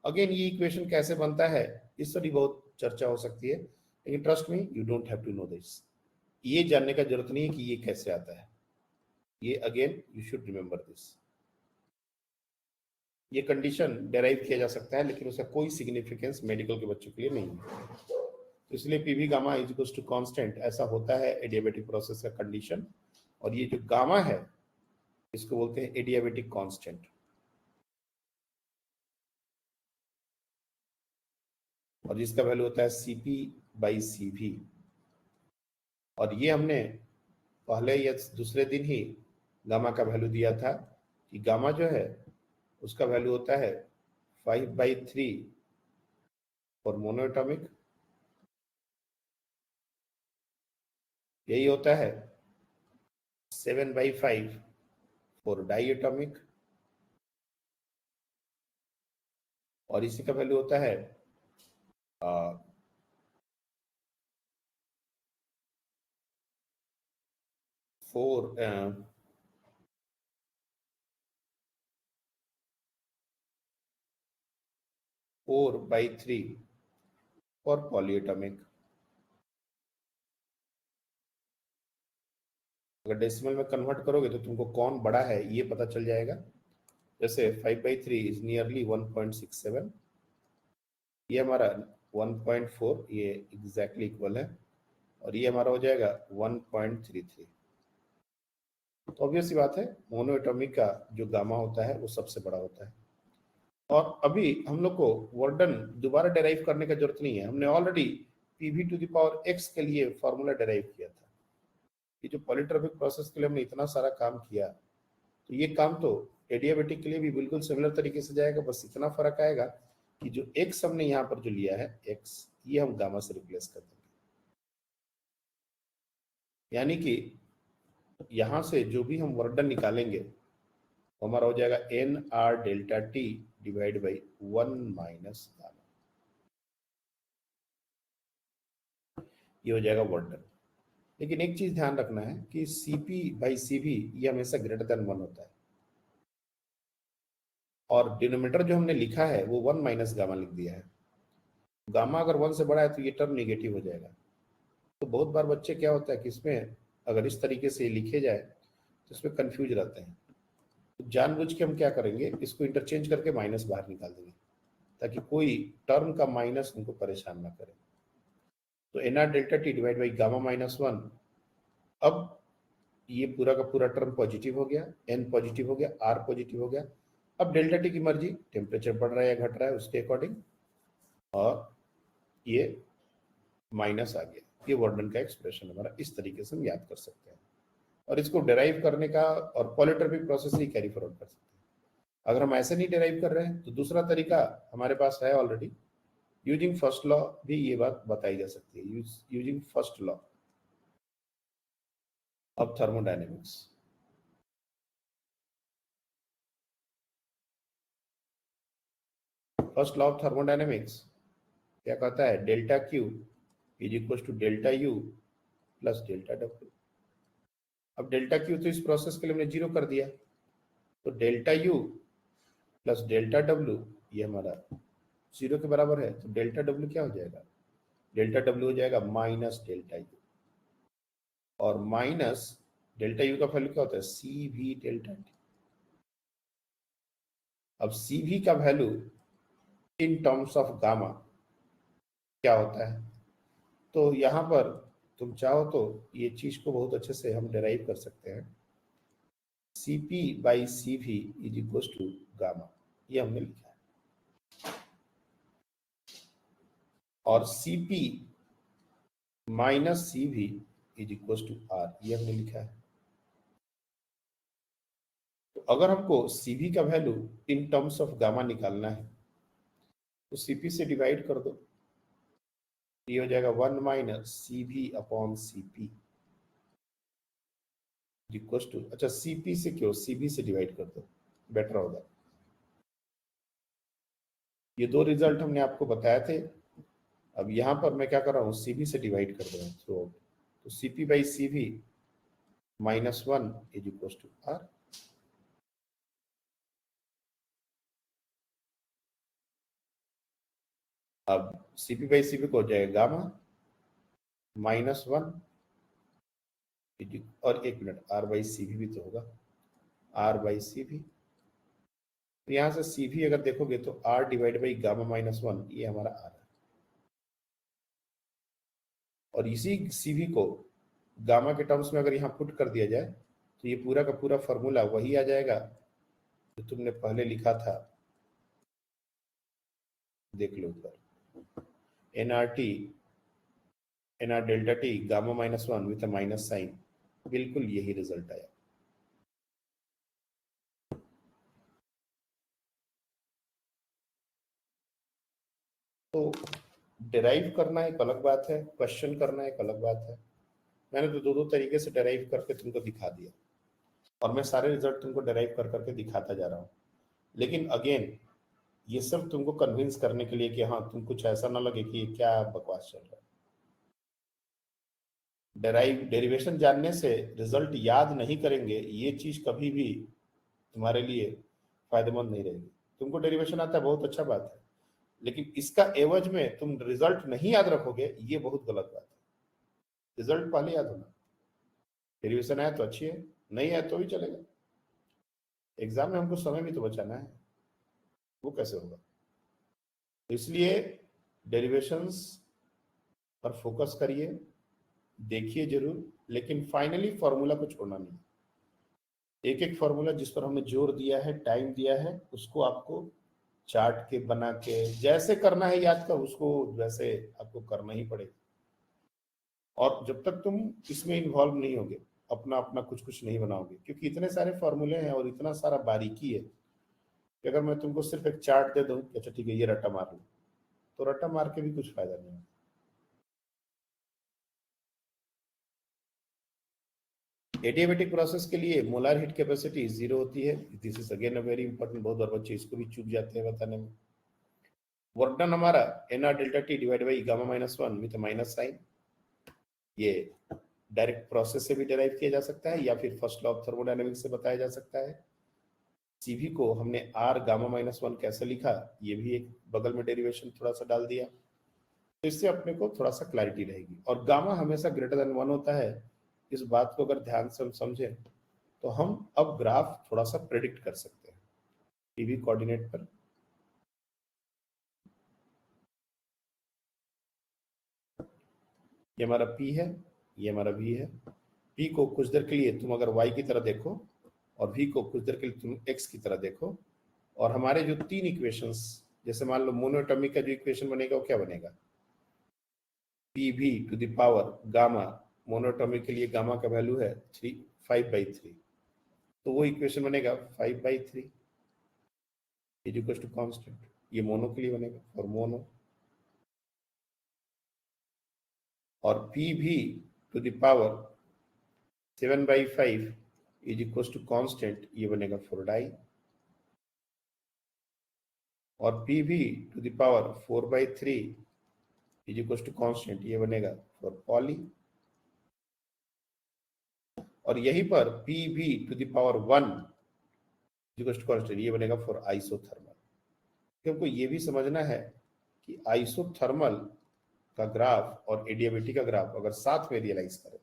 अगेन ये इक्वेशन कैसे बनता है इस पर भी बहुत चर्चा हो सकती है, लेकिन trust me you don't have to know this. ये जानने का जरूरत नहीं है कि ये कैसे आता है, ये again you should remember this. ये कंडीशन डेराइव किया जा सकता है, लेकिन उसका कोई सिग्निफिकेंस मेडिकल के बच्चों के लिए नहीं है। तो इसलिए PV gamma is equal to constant ऐसा होता है एडियाबेटिक प्रोसेस का कंडीशन। और ये जो गामा है इसको बोलते हैं एडियाबेटिक कांस्टेंट। और जिसका वैल्यू होता है CP/CV। और ये हमने पहले या दूसरे दिन ही गामा का वैल्यू दिया था कि गामा जो है उसका वैल्यू होता है 5/3 फॉर मोनोएटॉमिक, यही होता है 7/5 फॉर डाइएटॉमिक, और इसी का वैल्यू होता है 4/3 फॉर पॉलीएटॉमिक। अगर डेसिमल में कन्वर्ट करोगे तो तुमको कौन बड़ा है ये पता चल जाएगा। जैसे 5/3 इज नियरली 1.67, ये हमारा 1.4, ये एग्जैक्टली इक्वल है, और ये हमारा हो जाएगा 1.33। तो ऑब्वियस सी बात है मोनोएटॉमिक का जो गामा होता है वो सबसे बड़ा होता है। और अभी हम लोग को वर्डन दोबारा डेराइव करने का जरूरत नहीं है, हमने already PV to the power x के लिए फॉर्मूला डेराइव किया था। ये जो पॉलीट्रॉपिक प्रोसेस के लिए हमने इतना सारा काम किया, तो ये काम तो एडियाबेटिक के लिए भी बिल्कुल सिमिलर तरीके से जाएगा। बस इतना फर्क आएगा कि जो x हमने यहाँ पर जो लिया है x, ये हम गामा से रिप्लेस कर देंगे। यानी कि यहां से जो भी हम वर्क डन निकालेंगे वो हमारा हो जाएगा NR delta T divide by 1 minus gamma, ये हो जाएगा वर्क डन। लेकिन एक चीज ध्यान रखना है कि CP/CV ये हमेशा ग्रेटर देन 1 होता है, और डिनोमिनेटर जो हमने लिखा है वो 1 माइनस गामा लिख दिया है। गामा अगर 1 से बड़ा है तो ये टर्म निगेटिव हो जाएगा। तो बहुत बार बच्चे क्या होता है कि इसमें अगर इस तरीके से लिखे जाए तो इसमें कंफ्यूज रहते हैं। तो जानबूझ के हम क्या करेंगे, इसको इंटरचेंज करके माइनस बाहर निकाल देंगे ताकि कोई टर्म का माइनस उनको परेशान ना करे। तो NR delta T divide by gamma -1, अब ये पूरा का पूरा टर्म पॉजिटिव हो गया, N पॉजिटिव हो गया, R पॉजिटिव हो गया। अब डेल्टा T की मर्जी, टेम्परेचर बढ़ रहा है या घट रहा है उसके अकॉर्डिंग, और ये माइनस आ गया। ये वर्डन का एक्सप्रेशन हमारा, इस तरीके से हम याद कर सकते हैं। और इसको डेराइव करने का और पॉलीट्रॉपिक प्रोसेस ही कैरी फॉरवर्ड कर सकते हैं। अगर हम ऐसे नहीं डेराइव कर रहे हैं तो दूसरा तरीका हमारे पास है ऑलरेडी, यूजिंग फर्स्ट लॉ भी ये बात बताई जा सकती है, using first law of thermodynamics. First law of thermodynamics क्या कहता है, delta Q is equal to delta U plus delta W. अब डेल्टा क्यू तो इस प्रोसेस के लिए हमने 0 कर दिया, तो delta U plus delta W ये हमारा 0 के बराबर है। तो डेल्टा डब्ल्यू क्या हो जाएगा, डेल्टा डब्ल्यू हो जाएगा माइनस डेल्टा यू, और माइनस डेल्टा यू का वैल्यू क्या होता है, सी वी डेल्टा टी। अब सी वी का value in terms of gamma क्या होता है, तो यहां पर तुम चाहो तो ये चीज को बहुत अच्छे से हम डिराइव कर सकते हैं। Cp by C V is equal to gamma, ये हमने लिखा है, और Cp minus C V is equal to R, ये हमने लिखा है। तो अगर हमको Cv का value in terms of gamma निकालना है तो Cp से डिवाइड कर दो, ये हो जाएगा 1 minus C V upon C P equal to, अच्छा Cp से क्यों, Cv से डिवाइड कर दो, बेटर होगा। ये दो रिजल्ट हमने आपको बताए थे। अब यहां पर मैं क्या कर रहा हूँ, Cv से डिवाइड कर रहा हूँ थ्रू आउट, तो Cp by C V minus 1 is equal to R. अब Cp बाई सी वी को हो जाएगा गामा माइनस 1, और एक minute R by C V भी तो होगा, आर बाई सी वी। तो यहां से सी वी अगर देखोगे तो R divide by gamma minus 1, ये हमारा आर है। और इसी सी वी को गामा के टर्म्स में अगर यहाँ पुट कर दिया जाए तो ये पूरा का पूरा फॉर्मूला वही आ जाएगा जो तुमने पहले लिखा था, देख लो ऊपर, NR delta T gamma minus 1 with a minus sine, बिल्कुल यही रिजल्ट आया। तो डिराइव करना एक अलग बात है, क्वेश्चन करना एक अलग बात है। मैंने तो दो तरीके से डिराइव करके तुमको दिखा दिया, और मैं सारे रिजल्ट तुमको डिराइव कर करके दिखाता जा रहा हूँ। लेकिन अगेन ये सब तुमको कन्विंस करने के लिए कि हाँ तुम कुछ ऐसा ना लगे कि ये क्या बकवास चल रहा है। डेरिवेशन जानने से रिजल्ट याद नहीं करेंगे, ये चीज कभी भी तुम्हारे लिए फायदेमंद नहीं रहेगी। तुमको डेरिवेशन आता है, बहुत अच्छा बात है, लेकिन इसका एवज में तुम रिजल्ट नहीं याद रखोगे, ये बहुत गलत बात है। रिजल्ट पहले याद होना, डेरिवेशन आया तो अच्छी है, नहीं आया तो भी चलेगा। एग्जाम में हमको समय भी तो बचाना है, वो कैसे होगा। इसलिए डेरिवेशंस पर फोकस करिए, देखिए जरूर, लेकिन फाइनली फॉर्मूला को छोड़ना नहीं। एक एक फॉर्मूला जिस पर हमने जोर दिया है, टाइम दिया है, उसको आपको चार्ट के बना के जैसे करना है याद कर, उसको वैसे आपको करना ही पड़ेगा। और जब तक तुम इसमें इन्वॉल्व नहीं होगे, अपना अपना कुछ कुछ नहीं बनाओगे, क्योंकि इतने सारे फॉर्मूले हैं और इतना सारा बारीकी है कि अगर मैं तुमको सिर्फ एक चार्ट दे दूं, अच्छा ठीक है ये रट्टा मार लो, तो रट्टा मार के भी कुछ फायदा नहीं है। एडियाबेटिक प्रोसेस के लिए मोलार हीट कैपेसिटी 0 होती है। This is again a very important, बहुत बार बच्चे इसको भी चूक जाते हैं बताने में। वर्क डन हमारा NR delta T divide by gamma minus 1 with minus sine, ये डायरेक्ट प्रोसेस से भी डिराइव किया जा सकता है या फिर फर्स्ट लॉ ऑफ थर्मोडायनेमिक्स से बताया जा सकता है। सीवी को हमने आर गामा माइनस 1 कैसे लिखा, ये भी एक बगल में डेरिवेशन थोड़ा सा डाल दिया, तो इससे अपने को थोड़ा सा क्लैरिटी रहेगी। और गामा हमेशा ग्रेटर देन 1 होता है, इस बात को अगर ध्यान से हम समझें तो हम अब ग्राफ थोड़ा सा प्रेडिक्ट कर सकते हैं टीवी कोऑर्डिनेट पर। ये हमारा P है, ये हमारा V है। P को कुछ देर के लिए तुम अगर Y की तरह देखो और V को कुछ देर के लिए तुम X की तरह देखो, और हमारे जो तीन इक्वेशंस, जैसे मान लो मोनोटॉमिक का जो इक्वेशन बनेगा वो क्या बनेगा, PV to the power gamma, monatomic के लिए गामा का वैल्यू है 5/3, तो वो इक्वेशन बनेगा 5/3 इज इक्वल टू कांस्टेंट। ये मोनो के लिए बनेगा फॉर मोनो, और PV to the power 7/5 is equal to constant, ये बनेगा फॉर डाई। और PV to the power 4/3 is equals to constant, ये बनेगा for poly, और यहीं पर PV to the power 1 is equals to constant, ये बनेगा for isothermal। क्योंकि ये भी समझना है कि आइसोथर्मल का ग्राफ और एडियाबेटिक का ग्राफ अगर साथ में रियलाइज करें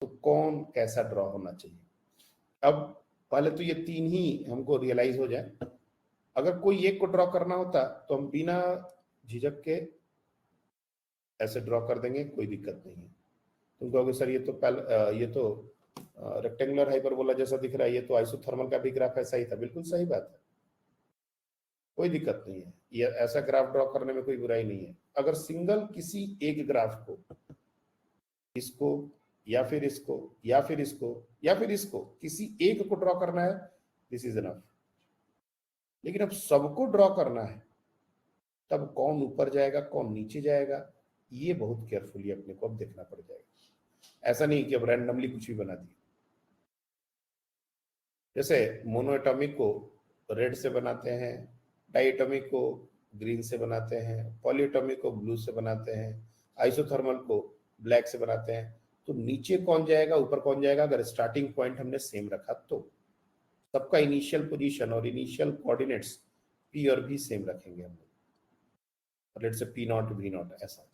तो कौन कैसा ड्रॉ होना चाहिए। अब पहले तो ये तीन ही हमको रियलाइज हो जाए। अगर कोई एक को ड्रॉ करना होता तो हम बिना झिझक के ऐसे ड्रॉ कर देंगे, कोई दिक्कत नहीं है। तुम कहोगे सर ये तो रेक्टेंगुलर हाइपरबोला जैसा दिख रहा है, ये तो आइसोथर्मल का भी ग्राफ ऐसा ही था। बिल्कुल सही बात है, कोई दिक्कत नहीं है, ये ऐसा ग्राफ ड्रॉ करने में कोई बुराई नहीं है। अगर सिंगल किसी एक ग्राफ को, इसको या फिर इसको या फिर इसको या फिर इसको, किसी एक को ड्रॉ करना है, दिस इज एनफ। लेकिन अब सबको ड्रॉ करना है, तब कौन ऊपर जाएगा कौन नीचे जाएगा, ये बहुत केयरफुली अपने को अब देखना पड़ जाएगा। ऐसा नहीं कि अब रैंडमली कुछ भी बना दिया। जैसे मोनोएटॉमिक को रेड से बनाते हैं, डाइएटॉमिक को ग्रीन से बनाते हैं, पॉलीएटॉमिक को ब्लू से बनाते हैं, आइसोथर्मल को ब्लैक से बनाते हैं। तो नीचे कौन जाएगा ऊपर कौन जाएगा, अगर स्टार्टिंग पॉइंट हमने सेम रखा तो सबका इनिशियल पोजीशन और इनिशियल कोऑर्डिनेट्स P और V सेम रखेंगे हम लोग, लेट्स से P0 V0 ऐसा।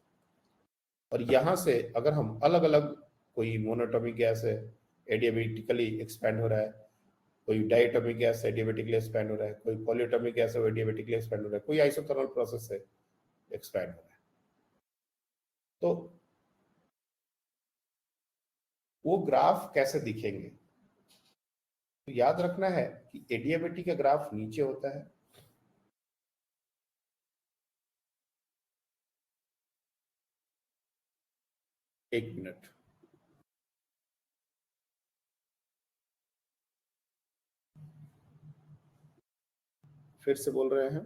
और यहां से अगर हम अलग अलग, कोई मोनोएटॉमिक गैस है एडियाबेटिकली एक्सपैंड हो रहा है, कोई डायटोमिक गैस है एडियाबेटिकली एक्सपैंड हो रहा है, कोई पॉलीएटॉमिक गैस है एडियाबेटिकली एक्सपैंड हो रहा है, कोई आइसोथर्मल प्रोसेस से एक्सपैंड हो रहा है, तो वो ग्राफ कैसे दिखेंगे। तो याद रखना है कि एडियाबेटिक का ग्राफ नीचे होता है, एक मिनट, फिर से बोल रहे हैं।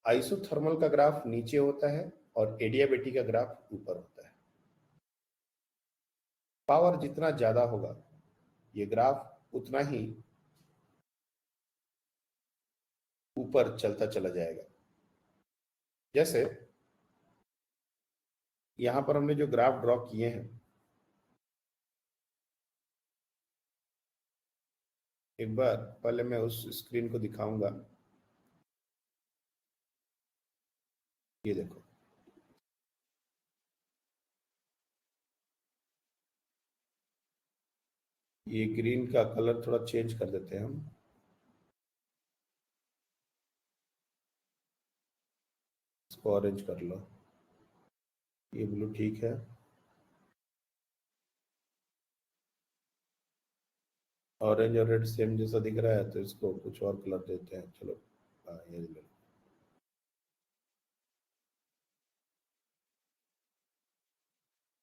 आइसोथर्मल का ग्राफ नीचे होता है और एडियाबेटिक का ग्राफ ऊपर होता है। पावर जितना ज्यादा होगा ये ग्राफ उतना ही ऊपर चलता चला जाएगा। जैसे यहां पर हमने जो ग्राफ ड्रॉ किए हैं, एक बार पहले मैं उस स्क्रीन को दिखाऊंगा। ये देखो, ये ग्रीन का कलर थोड़ा चेंज कर देते हैं हम, इसको ऑरेंज कर लो, ये ब्लू ठीक है, ऑरेंज और रेड सेम जैसा दिख रहा है तो इसको कुछ और कलर देते हैं। चलो ये ले लो।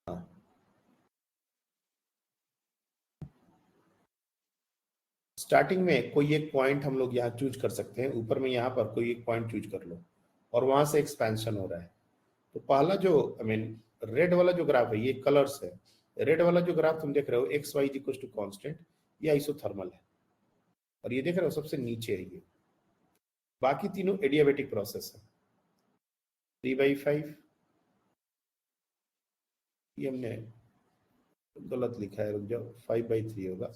हाँ, स्टार्टिंग में कोई एक पॉइंट हम लोग यहाँ चूज कर सकते हैं, ऊपर में यहाँ पर कोई एक पॉइंट चूज कर लो और वहां से एक्सपेंशन हो रहा है। तो पहला जो रेड वाला जो ग्राफ है, ये कलर्स है, रेड वाला जो ग्राफ तुम देख रहे हो X Y equal to constant, ये आइसोथर्मल है, और ये देख रहे हो सबसे नीचे है ये। बाकी तीनों एडियाबेटिक प्रोसेस है। 3/5 ये हमने गलत लिखा है, रुक जाओ, 5/3 होगा।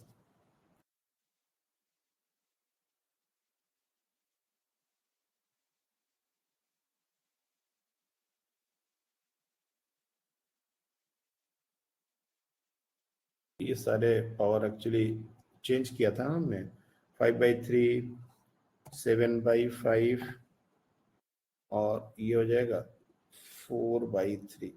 ये सारे पावर एक्चुअली चेंज किया था हमने, 5/3, 7/5 और ये हो जाएगा 4/3।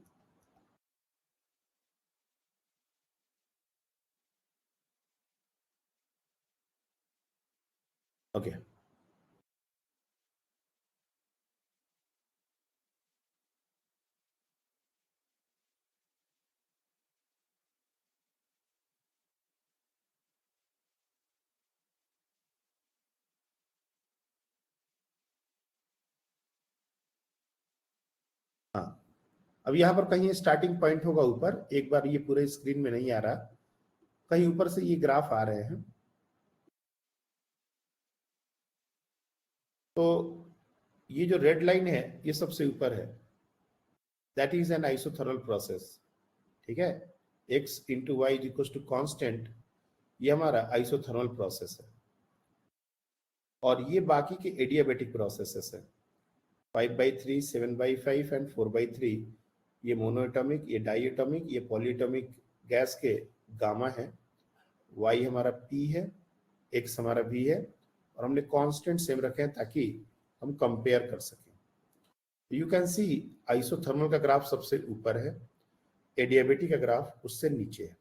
ओके, हाँ, अब यहाँ पर कहीं स्टार्टिंग पॉइंट होगा ऊपर, एक बार ये पूरे स्क्रीन में नहीं आ रहा, कहीं ऊपर से ये ग्राफ आ रहे हैं, तो ये जो रेड लाइन है ये सबसे ऊपर है, that is an isothermal process. ठीक है, x into Y is equal to constant, ये हमारा आइसोथर्मल प्रोसेस है। और ये बाकी के एडियाबेटिक प्रोसेसेस है, 5/3, 7/5 एंड 4/3। ये मोनोएटॉमिक, ये डाइएटॉमिक, ये पॉलीएटॉमिक गैस के गामा है। y हमारा p है, x हमारा v है, और हमने कांस्टेंट सेम रखे हैं ताकि हम कंपेयर कर सकें। यू कैन सी आइसोथर्मल का ग्राफ सबसे ऊपर है, एडियाबेटिक का ग्राफ उससे नीचे है।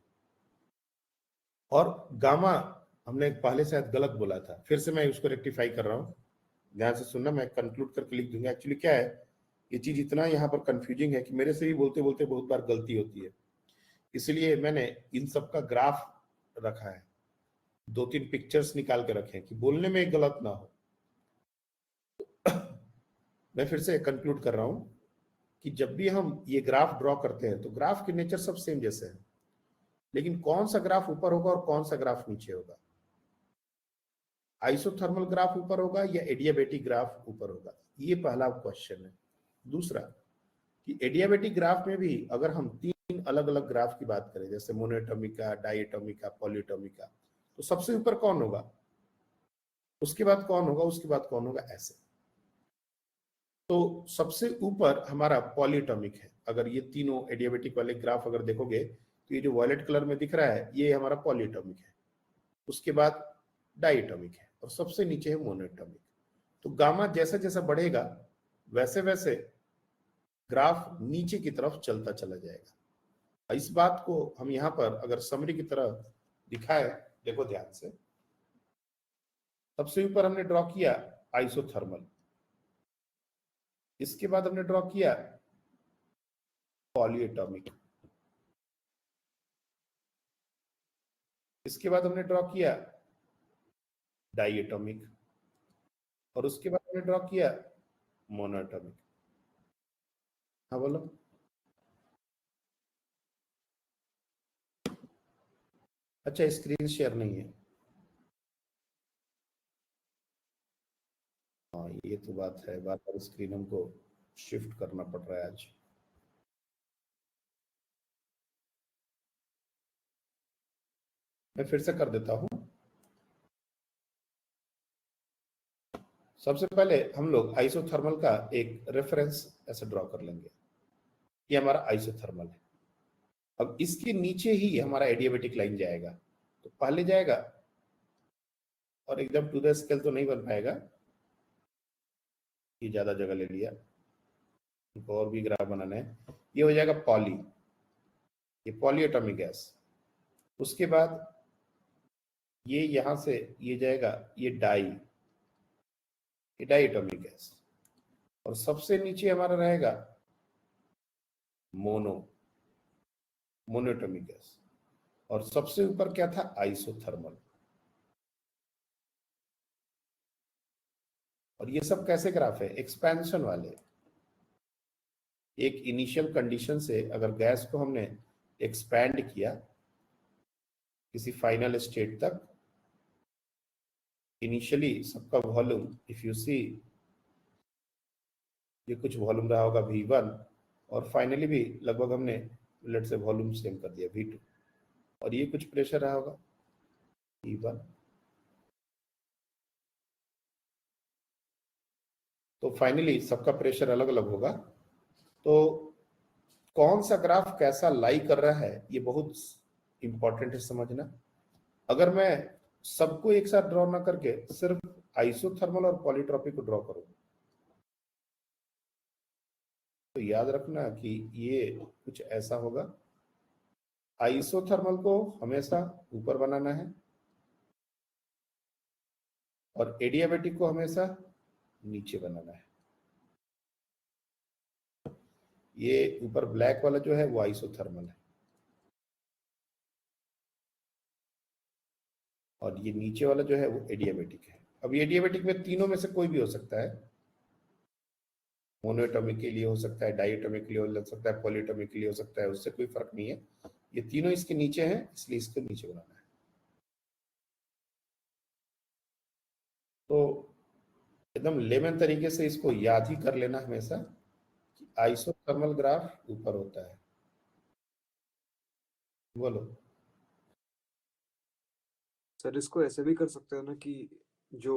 और गामा हमने पहले शायद गलत बोला था, फिर से मैं उसको रेक्टिफाई कर रहा हूँ, ध्यान से सुनना, मैं कंक्लूड करके लिख दूंगा। एक्चुअली क्या है, ये चीज इतना यहाँ पर कंफ्यूजिंग है कि मेरे से भी बोलते बोलते बहुत बार गलती होती है, इसलिए मैंने इन सब का ग्राफ रखा है, 2-3 पिक्चर्स निकाल के रखे हैं कि बोलने में गलत ना हो। मैं फिर से कंक्लूड कर रहा हूं कि जब भी हम ये ग्राफ ड्रॉ करते हैं तो ग्राफ के नेचर सब सेम जैसे है, लेकिन कौन सा ग्राफ ऊपर होगा और कौन सा ग्राफ नीचे होगा, आइसोथर्मल ग्राफ ऊपर होगा या एडियाबेटिक ग्राफ ऊपर होगा, ये पहला क्वेश्चन है। दूसरा कि एडियाबेटिक ग्राफ में भी अगर हम 3 अलग अलग ग्राफ की बात करें, जैसे मोनोएटॉमिक का, डाइएटॉमिक का, पॉलीएटॉमिक का, तो सबसे ऊपर कौन होगा, उसके बाद कौन होगा, उसके बाद कौन होगा, ऐसे। तो सबसे ऊपर हमारा पॉलीएटॉमिक है। अगर ये तीनों एडियाबेटिक वाले ग्राफ अगर देखोगे तो ये जो वॉयलेट कलर में दिख रहा है ये हमारा पॉलीएटॉमिक है, उसके बाद डाइएटॉमिक है, और सबसे नीचे है मोनोएटॉमिक। तो गामा जैसा जैसा बढ़ेगा वैसे वैसे ग्राफ नीचे की तरफ चलता चला जाएगा। इस बात को हम यहाँ पर अगर समरी की तरह दिखाए, देखो ध्यान से, सबसे ऊपर हमने ड्रॉ किया आइसोथर्मल, इसके बाद हमने ड्रॉ किया पॉलीएटॉमिक, इसके बाद हमने ड्रॉ किया डाइएटॉमिक, और उसके बाद हमने ड्रॉ किया मोनोएटॉमिक। हाँ बोलो। अच्छा, स्क्रीन शेयर नहीं है, हाँ ये तो बात है, बार बार स्क्रीन हमको शिफ्ट करना पड़ रहा है आज। मैं फिर से कर देता हूं। सबसे पहले हम लोग आइसोथर्मल का एक रेफरेंस ऐसे ड्रॉ कर लेंगे, ये हमारा आइसोथर्मल है। अब इसके नीचे ही हमारा एडियाबेटिक लाइन जाएगा, तो पहले जाएगा, और एकदम टू द स्केल तो नहीं बन पाएगा, ये ज्यादा जगह ले लिया, और भी ग्राफ बनाना है। ये हो जाएगा पॉली, ये पॉलीएटॉमिक गैस। उसके बाद ये यहां से ये जाएगा, ये डाइएटॉमिक गैस, और सबसे नीचे हमारा रहेगा मोनोएटॉमिक गैस, और सबसे ऊपर क्या था, आइसोथर्मल। और ये सब कैसे ग्राफ है, एक्सपेंशन वाले। एक इनिशियल कंडीशन से अगर गैस को हमने एक्सपैंड किया किसी फाइनल स्टेट तक, इनिशियली सबका वॉल्यूम इफ यू सी, ये कुछ वॉल्यूम रहा होगा V1, और फाइनली भी लगभग हमने लेट से वॉल्यूम सेम कर दिया V2, और ये कुछ प्रेशर रहा होगा E1। तो फाइनली सबका प्रेशर अलग अलग होगा। तो कौन सा ग्राफ कैसा लाई कर रहा है ये बहुत इंपॉर्टेंट है समझना। अगर मैं सबको एक साथ ड्रॉ ना करके सिर्फ आइसोथर्मल और पॉलीट्रॉपिक को ड्रॉ करूं, तो याद रखना कि ये कुछ ऐसा होगा। आइसोथर्मल को हमेशा ऊपर बनाना है, और एडियाबेटिक को हमेशा नीचे बनाना है। ये ऊपर ब्लैक वाला जो है वो आइसोथर्मल है, और ये नीचे वाला जो है वो एडियाबेटिक है। अब एडियाबेटिक में तीनों में से कोई भी हो सकता है, मोनोएटॉमिक के लिए हो सकता है, डाइएटॉमिक के लिए हो सकता है, पॉलीएटॉमिक के लिए हो सकता है, उससे कोई फर्क नहीं है। ये तीनों इसके नीचे हैं, इसलिए इसको नीचे बनाना है। तो एकदम लेमन तरीके से इसको याद ही कर लेना हमेशा कि आइसोथर्मल ग्राफ ऊपर होता है। बोलो। सर इसको ऐसे भी कर सकते हैं ना कि जो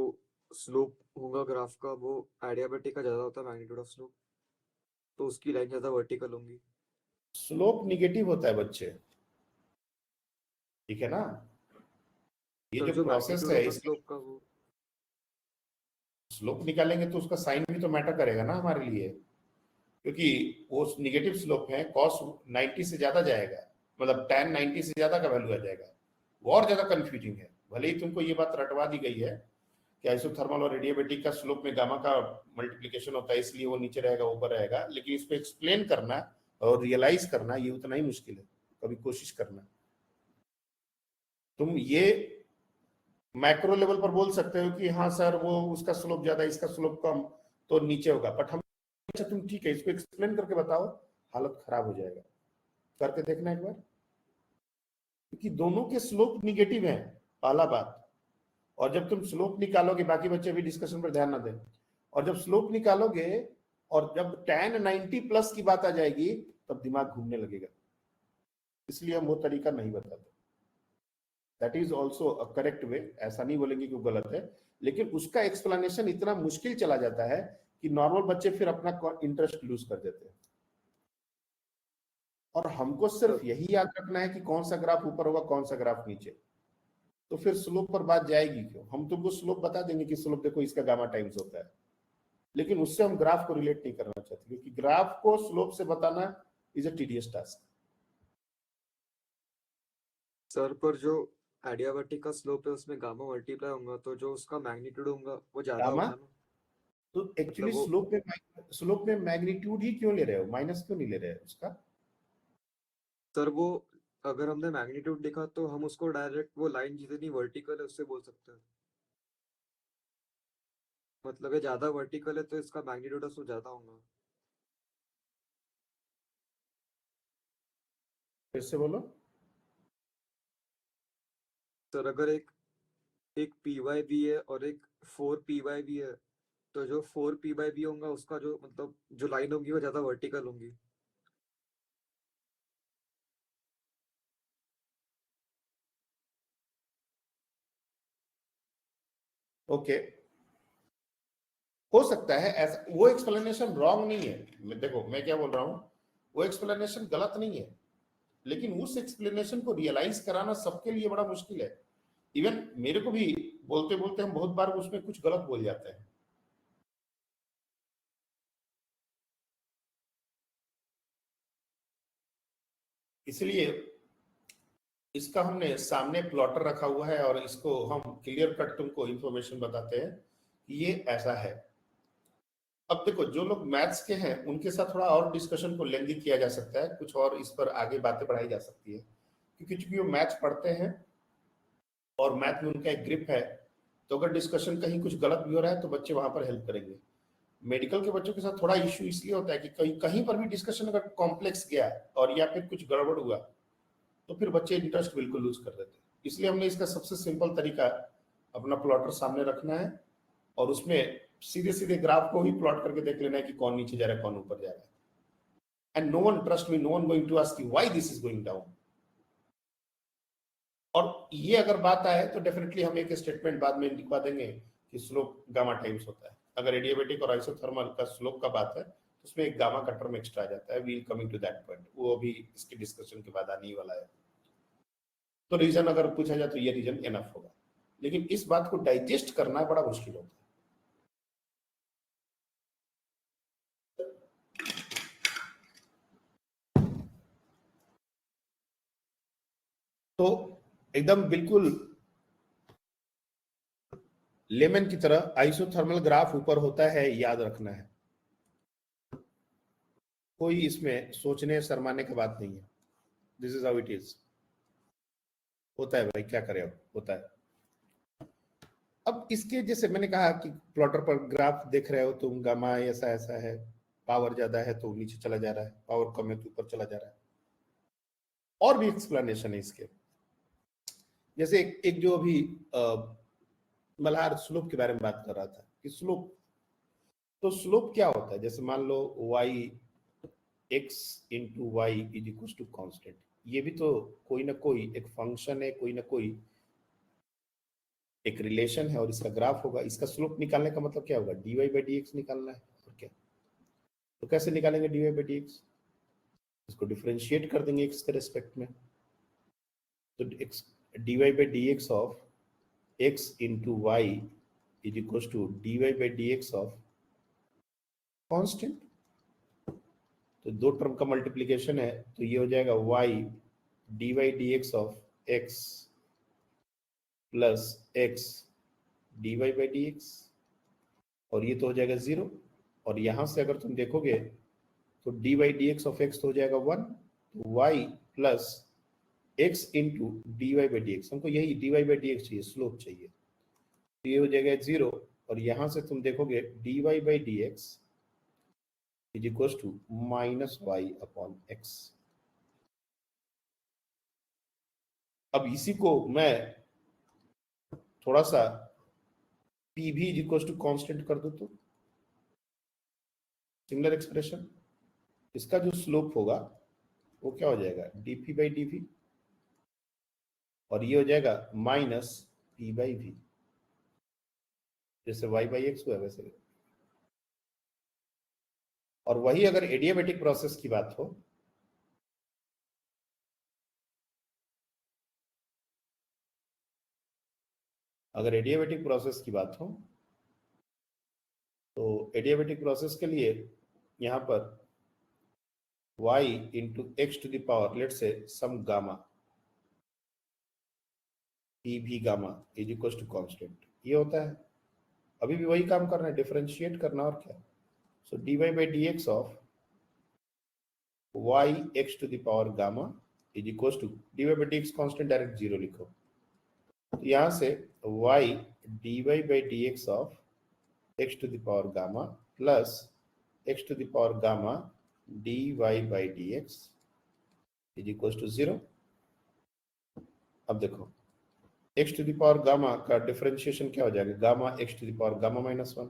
स्लोप होगा ग्राफ का वो एडियाबेटिक का ज्यादा होता है मैग्नीट्यूड ऑफ स्लोप, तो उसकी लाइन ज्यादा वर्टिकल होंगी। स्लोप निगेटिव होता है बच्चे, ठीक है ना। ये सर जो जो प्रोसेस मैग्नीट्यूड है होगा इसमें स्लोप का वो स्लोप निकालेंगे तो उसका साइन भी तो मैटर करेगा ना हमारे लिए, क्योंकि वो निगेटिव स्लोप है, कॉस 90 से ज्यादा जाएगा, मतलब tan 90 से ज्यादा का वैल्यू आ जाएगा। वो और ज्यादा कंफ्यूजिंग है। भले ही तुमको ये बात रटवा दी गई है कि आइसोथर्मल और एडियाबेटिक का स्लोप में गामा का मल्टीप्लिकेशन होता है, इसलिए वो नीचे रहेगा ऊपर रहेगा, लेकिन इसको एक्सप्लेन करना और रियलाइज करना ये उतना ही मुश्किल है। कभी कोशिश करना। तुम ये मैक्रो लेवल पर बोल सकते हो कि हाँ सर वो उसका स्लोप ज्यादा इसका स्लोप कम तो नीचे होगा, बट हम अच्छा तुम ठीक है इसको एक्सप्लेन करके बताओ, हालत खराब हो जाएगा। करके देखना एक बार, क्योंकि दोनों के स्लोप निगेटिव हैं, पहला बात। और जब तुम स्लोप निकालोगे, बाकी बच्चे भी डिस्कशन पर ध्यान ना दें, और जब स्लोप निकालोगे और जब tan 90 प्लस की बात आ जाएगी तब दिमाग घूमने लगेगा। इसलिए हम वो तरीका नहीं बताते। That is also a correct way, ऐसा नहीं बोलेंगे कि वो गलत है, लेकिन उसका एक्सप्लेनेशन इतना मुश्किल चला जाता है कि नॉर्मल बच्चे फिर अपना इंटरेस्ट लूज कर देते हैं। और हमको सिर्फ यही याद रखना है कि कौन सा ग्राफ ऊपर होगा कौन सा ग्राफ नीचे, तो फिर स्लोप पर बात जाएगी क्यों। हम तुमको स्लोप बता देंगे कि स्लोप देखो इसका गामा टाइम्स होता है, लेकिन उससे हम ग्राफ को रिलेट नहीं करना चाहते, क्योंकि ग्राफ को स्लोप से बताना is a tedious task. Sir पर जो एडियाबेटिक का स्लोप है उसमें गामा मल्टीप्लाई होगा तो जो उसका मैग्नीट्यूड होगा वो ज्यादा गामा होगा ना। तो एक्चुअली मतलब स्लोप में मैग्नीट्यूड ही क्यों ले रहे हो, माइनस क्यों नहीं ले रहे हो उसका। सर वो अगर हमने मैग्नीट्यूड लिखा तो हम उसको डायरेक्ट वो लाइन जितनी वर्टिकल है उससे बोल सकते हैं। मतलब ये ज्यादा वर्टिकल है तो इसका मैग्नीट्यूड उससे ज्यादा होगा। फिर से बोलो। सर अगर एक पी वाई भी है और एक 4 पी वाई भी है, तो जो 4 पी वाई भी होगा उसका जो मतलब जो लाइन होगी वो ज्यादा वर्टिकल होगी। ओके, हो सकता है ऐसा। वो एक्सप्लेनेशन रॉन्ग नहीं है, देखो मैं क्या बोल रहा हूं, वो एक्सप्लेनेशन गलत नहीं है, लेकिन उस एक्सप्लेनेशन को रियलाइज कराना सबके लिए बड़ा मुश्किल है। इवन मेरे को भी बोलते बोलते हम बहुत बार उसमें कुछ गलत बोल जाते हैं। इसलिए इसका हमने सामने प्लॉटर रखा हुआ है और इसको हम क्लियर कट तुमको इंफॉर्मेशन बताते हैं कि ये ऐसा है। अब देखो जो लोग मैथ्स के हैं उनके साथ थोड़ा और डिस्कशन को लेंदी किया जा सकता है, कुछ और इस पर आगे बातें बढ़ाई जा सकती है, क्योंकि चूंकि वो मैथ्स पढ़ते हैं और मैथ में उनका एक ग्रिप है, तो अगर डिस्कशन कहीं कुछ गलत भी हो रहा है तो बच्चे वहां पर हेल्प करेंगे। मेडिकल के बच्चों के साथ थोड़ा इश्यू इसलिए होता है कि कहीं कहीं पर भी डिस्कशन अगर कॉम्प्लेक्स गया और या फिर कुछ गड़बड़ हुआ तो फिर बच्चे इंटरेस्ट बिल्कुल लूज कर देते हैं। इसलिए हमने इसका सबसे सिंपल तरीका अपना प्लॉटर सामने रखना है और उसमें सीधे सीधे ग्राफ को ही प्लॉट करके देख लेना है कि कौन नीचे जा रहा है कौन ऊपर जा रहा है। And no one, trust me, no one going to ask you why this is going down. और ये अगर बात आए तो डेफिनेटली हम एक स्टेटमेंट बाद में लिखवा देंगे कि स्लोप गामा टाइम्स होता है। अगर एडियाबेटिक और आइसोथर्मल का स्लोप का बात है तो उसमें एक गामा का टर्म एक्स्ट्रा आ जाता है। We will coming to that point, वो अभी इसके डिस्कशन के बाद आने ही वाला है। तो रीजन अगर पूछा जाए तो ये रीजन एनफ होगा, लेकिन इस बात को डाइजेस्ट करना बड़ा मुश्किल होता है। तो एकदम बिल्कुल लेमन की तरह आइसोथर्मल ग्राफ ऊपर होता है, याद रखना है। कोई इसमें सोचने शर्माने की बात नहीं है। This is how it is. होता है भाई, क्या करें, अब होता है। अब इसके जैसे मैंने कहा कि प्लॉटर पर ग्राफ देख रहे हो तुम, गामा ऐसा ऐसा है, पावर ज्यादा है तो नीचे चला जा रहा है, पावर कम है तो ऊपर चला जा रहा है। और भी एक्सप्लेनेशन है इसके। जैसे एक जो अभी मल्हार स्लोप के बारे में बात कर रहा था कि स्लोप तो स्लोप क्या होता है? जैसे मान लो y x into Y is equal to constant, ये भी तो कोई ना कोई एक फंक्शन है, कोई ना कोई एक रिलेशन है और इसका ग्राफ होगा। इसका स्लोप निकालने का मतलब क्या होगा? dy बाई डी एक्स निकालना है और क्या। तो कैसे निकालेंगे dy बाई डी एक्स? इसको डिफरेंशिएट कर देंगे x के रेस्पेक्ट में। तो dy by D X of x into Y is equal to dy by D X of constant. तो दो टर्म का मल्टीप्लीकेशन है, तो ये हो जाएगा y dy D X of x plus x dy by D x, और ये तो हो जाएगा 0। और यहां से अगर तुम देखोगे तो dy D X of x तो हो जाएगा 1, तो y plus x into dy by D x, हमको यही dy बाई डी एक्स चाहिए, स्लोप चाहिए, तो ये हो जाएगा 0। और यहां से तुम देखोगे dy by D X is equal to minus Y upon X. अब इसी को मैं थोड़ा सा पी भी इज इक्वल टू कॉन्स्टेंट कर दो तो सिमिलर एक्सप्रेशन, इसका जो स्लोप होगा वो क्या हो जाएगा? dp बाई डी वी, और ये हो जाएगा माइनस पी बाई वी, जैसे y बाई एक्स हुआ वैसे। और वही अगर एडियाबेटिक प्रोसेस की बात हो, अगर एडियाबेटिक प्रोसेस की बात हो तो एडियाबेटिक प्रोसेस के लिए यहां पर y into X to the power let's say some gamma P भी gamma is equal to constant, ये होता है। अभी भी वही काम करना है, डिफरेंशिएट करना और क्या। So dy by D X of y X to the power gamma is equal to dy by D X constant direct 0 लिखो, तो यहां से y dy by D X of x to the power gamma plus x to the power gamma dy by D X is equal to 0। अब देखो x to the power gamma का differentiation क्या हो जाएगा? Gamma x to the power gamma minus 1,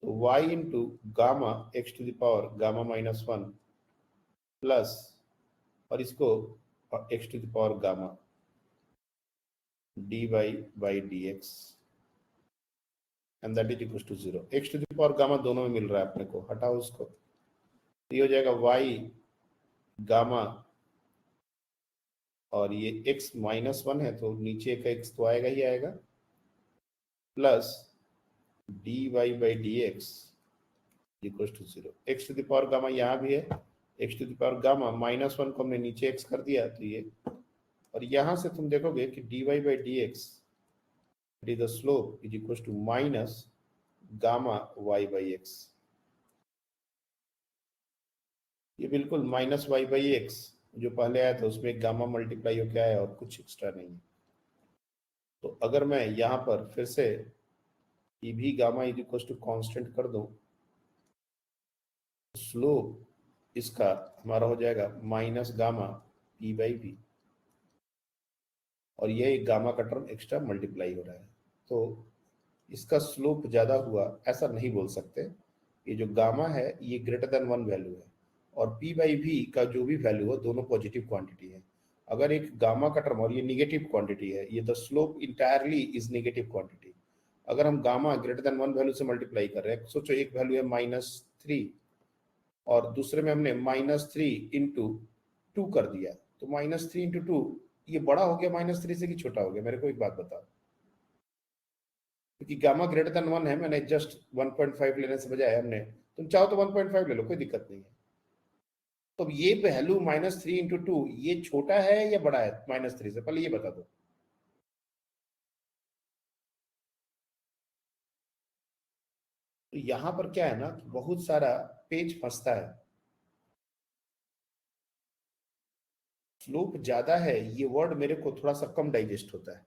तो y into gamma x to the power gamma minus 1 plus, और इसको x to the power gamma dy by D X and that is equal to 0। x to the power gamma दोनों में मिल रहा है अपने को, हटाओ उसको, तो ये हो जाएगा y गामा, और ये x माइनस 1 है तो नीचे का x तो आएगा ही आएगा, plus dy by D X equal to 0। x to the power gamma यहाँ भी है, x to the power gamma minus 1 को हमने नीचे x कर दिया, तो ये, और यहां से तुम देखोगे कि dy by D X it is the slope is equal to minus gamma y by X. ये बिल्कुल माइनस वाई बाई एक्स जो पहले आया था उसमें गामा मल्टीप्लाई होकर आया और कुछ एक्स्ट्रा नहीं है। तो अगर मैं यहाँ पर फिर से ई भी gamma is equal to constant कर दूं, स्लोप इसका हमारा हो जाएगा minus gamma P by V, और ये एक गामा का टर्म एक्स्ट्रा मल्टीप्लाई हो रहा है, तो इसका स्लोप ज्यादा हुआ ऐसा नहीं बोल सकते। ये जो गामा है ये ग्रेटर देन 1 वैल्यू है, और p बाई वी का जो भी वैल्यू हो दोनों पॉजिटिव क्वांटिटी है। अगर एक गामा का टर्म, और ये निगेटिव क्वांटिटी है, ये the slope entirely is negative quantity. अगर हम गामा ग्रेटर देन 1 वैल्यू से मल्टीप्लाई कर रहे हैं, सोचो एक वैल्यू है -3 और दूसरे में हमने -3 इंटू 2 कर दिया, तो -3 इंटू 2 ये बड़ा हो गया -3 से कि छोटा हो गया? मेरे को एक बात बताओ, क्योंकि गामा ग्रेटर देन 1 है, मैंने जस्ट 1.5 लेने से बजाय हमने, तुम चाहो तो 1.5 ले लो, कोई दिक्कत नहीं है। तो ये वैल्यू -3 इंटू 2 ये छोटा है या बड़ा है -3 से? पहले ये बता दो। तो यहां पर क्या है ना कि बहुत सारा पेज फंसता है। स्लोप ज्यादा है ये वर्ड मेरे को थोड़ा सा कम डाइजेस्ट होता है।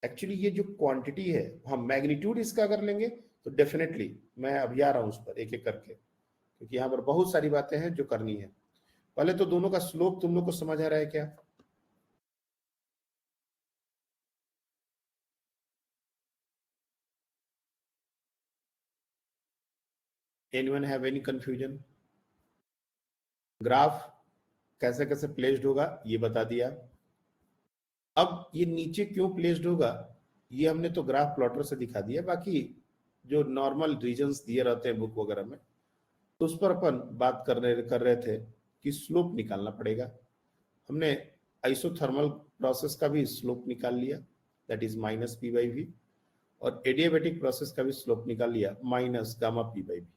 एक्चुअली ये जो क्वांटिटी है, हम मैग्नीट्यूड इसका अगर लेंगे तो डेफिनेटली मैं अभी आ रहा हूं उस पर एक एक करके, क्योंकि यहाँ पर बहुत सारी बातें हैं जो करनी है। पहले तो दोनों का स्लोप तुम लोग को समझ आ रहा है क्या? Anyone have any confusion? Graph कैसे कैसे प्लेस्ड होगा ये बता दिया। अब ये नीचे क्यों प्लेस्ड होगा ये हमने तो ग्राफ प्लॉटर से दिखा दिया, बाकी जो नॉर्मल रीजंस दिए रहते हैं बुक वगैरह में तो उस पर अपन बात कर रहे थे कि स्लोप निकालना पड़ेगा। हमने आइसोथर्मल प्रोसेस का भी स्लोप निकाल लिया, that is minus P by V, और एडियाबेटिक प्रोसेस का भी स्लोप निकाल लिया, minus gamma P by V.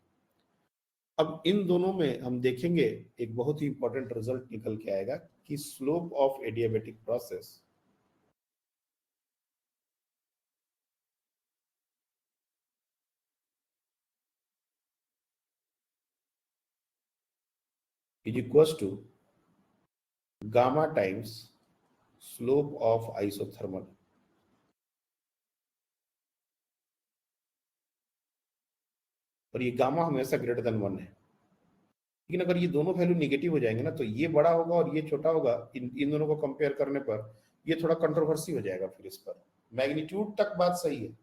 अब इन दोनों में हम देखेंगे एक बहुत ही इंपॉर्टेंट रिजल्ट निकल के आएगा कि slope of adiabatic process is equals to gamma times slope of isothermal। और ये गामा हमेशा ग्रेटर देन 1 है, लेकिन अगर ये दोनों वैल्यू निगेटिव हो जाएंगे ना तो ये बड़ा होगा और ये छोटा होगा, इन दोनों को कंपेयर करने पर ये थोड़ा कंट्रोवर्सी हो जाएगा। फिर इस पर मैग्नीट्यूड तक बात सही है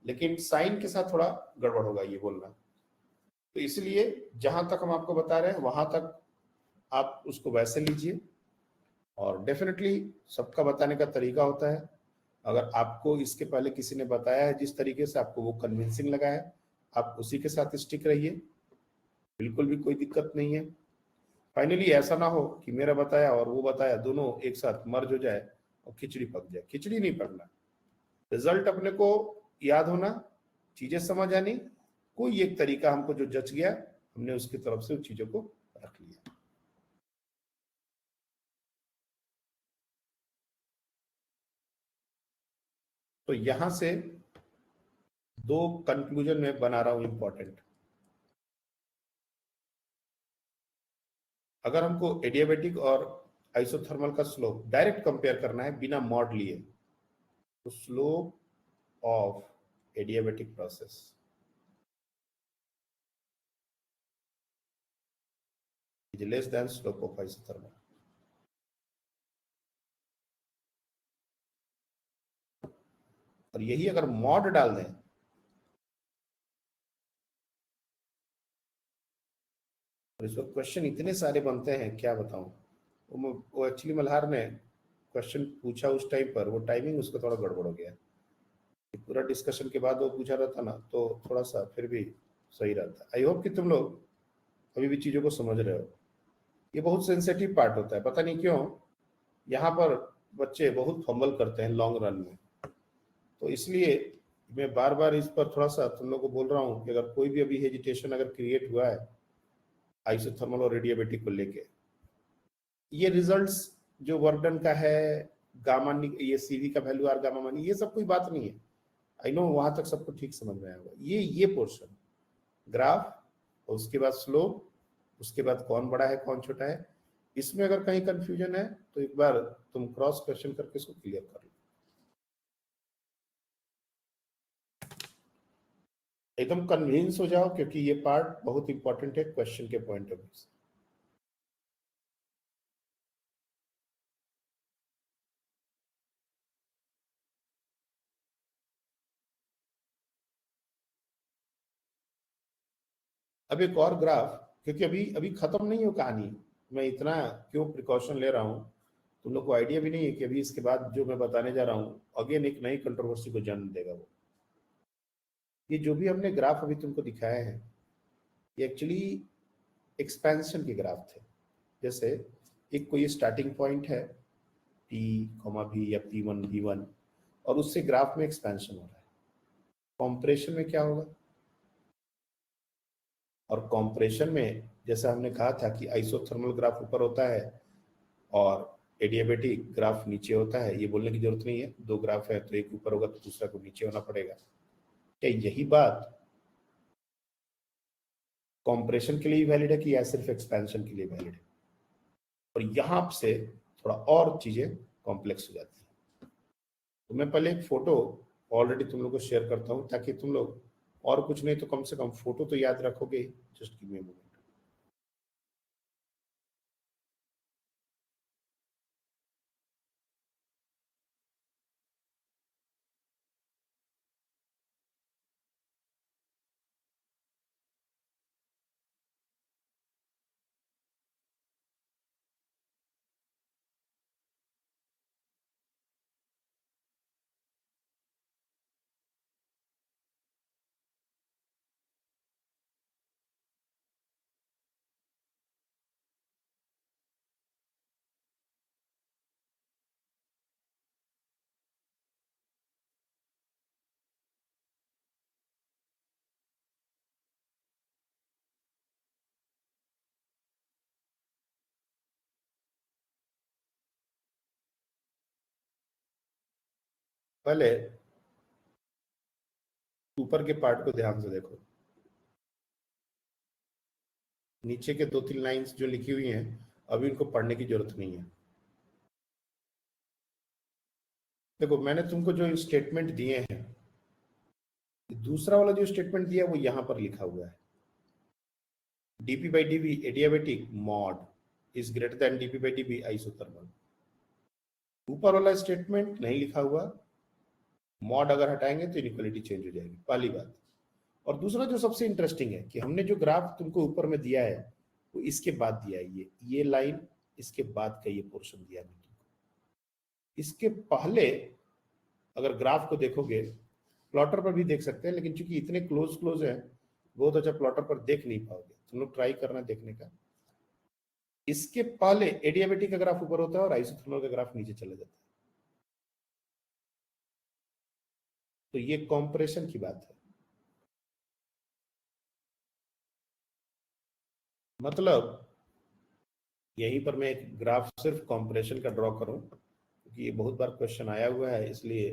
लेकिन साइन के साथ थोड़ा गड़बड़ होगा ये बोलना। तो इसलिए जहां तक हम आपको बता रहे हैं वहां तक आप उसको वैसे लीजिए, और डेफिनेटली सबका बताने का तरीका होता है। अगर आपको इसके पहले किसी ने बताया है जिस तरीके से आपको वो कन्विंसिंग लगा है आप उसी के साथ स्टिक रहिए, बिल्कुल भी कोई दिक्कत नहीं है। फाइनली ऐसा ना हो कि मेरा बताया और वो बताया दोनों एक साथ मर्ज हो जाए और खिचड़ी पक जाए। खिचड़ी नहीं पकना, रिजल्ट अपने को याद होना, चीजें समझ आनी, कोई एक तरीका हमको जो जच गया हमने उसकी तरफ से उन चीजों को रख लिया। तो यहां से दो कंक्लूजन में बना रहा हूं इंपॉर्टेंट। अगर हमको एडियाबेटिक और आइसोथर्मल का स्लोप डायरेक्ट कंपेयर करना है बिना मॉड लिए, तो slope of adiabatic process is less than slope of isothermal. और यही अगर मॉड डाल दें और इस वक्त क्वेश्चन इतने सारे बनते हैं क्या बताऊं। वो एक्चुअली मल्हार ने क्वेश्चन पूछा उस टाइम पर, वो टाइमिंग उसका थोड़ा गड़बड़ हो गया। पूरा डिस्कशन के बाद वो पूछा रहा था ना तो थोड़ा सा फिर भी सही रहता। आई होप कि तुम लोग अभी भी चीजों को समझ रहे हो। ये बहुत सेंसिटिव पार्ट होता है, पता नहीं क्यों यहाँ पर बच्चे बहुत फंबल करते हैं लॉन्ग रन में। तो इसलिए मैं बार बार इस पर थोड़ा सा तुम लोग को बोल रहा हूँ कि अगर कोई भी अभी हेजिटेशन अगर क्रिएट हुआ है आइसोथर्मल और रेडियोबेटिक को लेके, ये रिजल्ट्स जो वर्क डन का है, गामा ये सीवी का वैल्यू आर गामा मानी, ये सब कोई बात नहीं है। आई नो वहां तक सबको ठीक समझ में आया होगा। ये पोर्शन ग्राफ और उसके बाद स्लोप, उसके बाद कौन बड़ा है कौन छोटा है, इसमें अगर कहीं कंफ्यूजन है तो एक बार तुम क्रॉस क्वेश्चन करके इसको क्लियर कर लो। एकदम कन्विंस हो जाओ क्योंकि ये पार्ट बहुत इंपॉर्टेंट है क्वेश्चन के पॉइंट ऑफ व्यू से। अब एक और ग्राफ, क्योंकि अभी अभी खत्म नहीं हो कहानी, मैं इतना क्यों प्रिकॉशन ले रहा हूँ तुम लोग को आइडिया भी नहीं है कि अभी इसके बाद जो मैं बताने जा रहा हूँ अगेन एक नई कंट्रोवर्सी को जन्म देगा। वो ये जो भी हमने ग्राफ अभी तुमको दिखाया है ये एक्चुअली एक्सपेंशन के ग्राफ थे। जैसे एक कोई स्टार्टिंग पॉइंट है P, V या P1 V1 और उससे ग्राफ में एक्सपेंशन हो रहा है। कॉम्प्रेशन में क्या होगा, और कॉम्प्रेशन में जैसा हमने कहा था कि आइसोथर्मल ग्राफ ऊपर होता है और एडियाबेटिक ग्राफ नीचे होता है, ये बोलने की जरूरत नहीं है। दो ग्राफ है तो एक ऊपर होगा तो दूसरा को नीचे होना पड़ेगा। क्या यही बात कॉम्प्रेशन के लिए वैलिड है कि या सिर्फ एक्सपेंशन के लिए वैलिड है? और यहां से थोड़ा और चीजें कॉम्प्लेक्स हो जाती है। तो मैं पहले एक फोटो ऑलरेडी तुम लोग को शेयर करता हूं ताकि तुम लोग और कुछ नहीं तो कम से कम फोटो तो याद रखोगे। Just give me a moment. पहले ऊपर के पार्ट को ध्यान से देखो, नीचे के 2-3 लाइंस जो लिखी हुई हैं अभी इनको पढ़ने की जरूरत नहीं है। देखो मैंने तुमको जो स्टेटमेंट दिए हैं, दूसरा वाला जो स्टेटमेंट दिया है वो यहां पर लिखा हुआ है, dp by dv adiabatic mod is greater then dp by dv isothermal. ऊपर वाला स्टेटमेंट नहीं लिखा हुआ, मॉड अगर हटाएंगे तो इनइक्वालिटी चेंज हो जाएगी, पहली बात। और दूसरा जो सबसे इंटरेस्टिंग है कि हमने जो ग्राफ तुमको ऊपर में दिया है वो इसके बाद दिया है, ये लाइन इसके बाद का ये पोर्शन दिया है तुमको। इसके पहले अगर ग्राफ को देखोगे, प्लॉटर पर भी देख सकते हैं, लेकिन चूंकि इतने क्लोज है बहुत अच्छा प्लॉटर पर देख नहीं पाओगे, तुम लोग ट्राई करना देखने का। इसके पहले एडियाबेटिक का ग्राफ ऊपर होता है और आइसोथर्मल का ग्राफ नीचे चला जाता है, तो ये कॉम्प्रेशन की बात है। मतलब यहीं पर मैं एक ग्राफ सिर्फ कॉम्प्रेशन का ड्रॉ करूं, क्योंकि ये बहुत बार क्वेश्चन आया हुआ है, इसलिए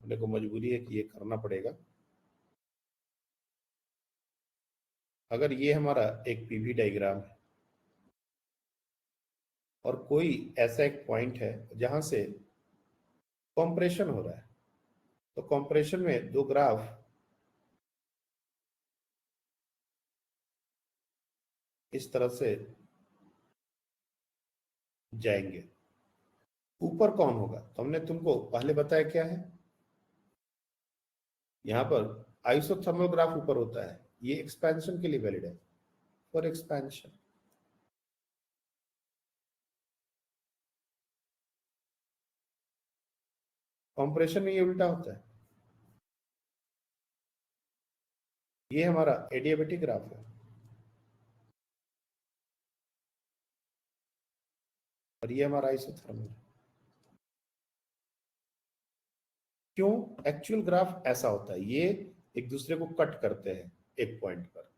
मेरे को मजबूरी है कि ये करना पड़ेगा। अगर ये हमारा एक पीवी डायग्राम है और कोई ऐसा एक पॉइंट है जहां से कॉम्प्रेशन हो रहा है, तो कॉम्प्रेशन में दो ग्राफ इस तरह से जाएंगे। ऊपर कौन होगा, तो हमने तुमको पहले बताया क्या है, यहां पर आइसोथर्मल ग्राफ ऊपर होता है, ये एक्सपेंशन के लिए वैलिड है, फॉर एक्सपेंशन। कॉम्प्रेशन में ये उल्टा होता है, ये हमारा एडियाबेटिक ग्राफ है और ये हमारा आइसोथर्मल है। क्यों? एक्चुअल ग्राफ ऐसा होता है, ये एक दूसरे को कट करते हैं एक पॉइंट पर,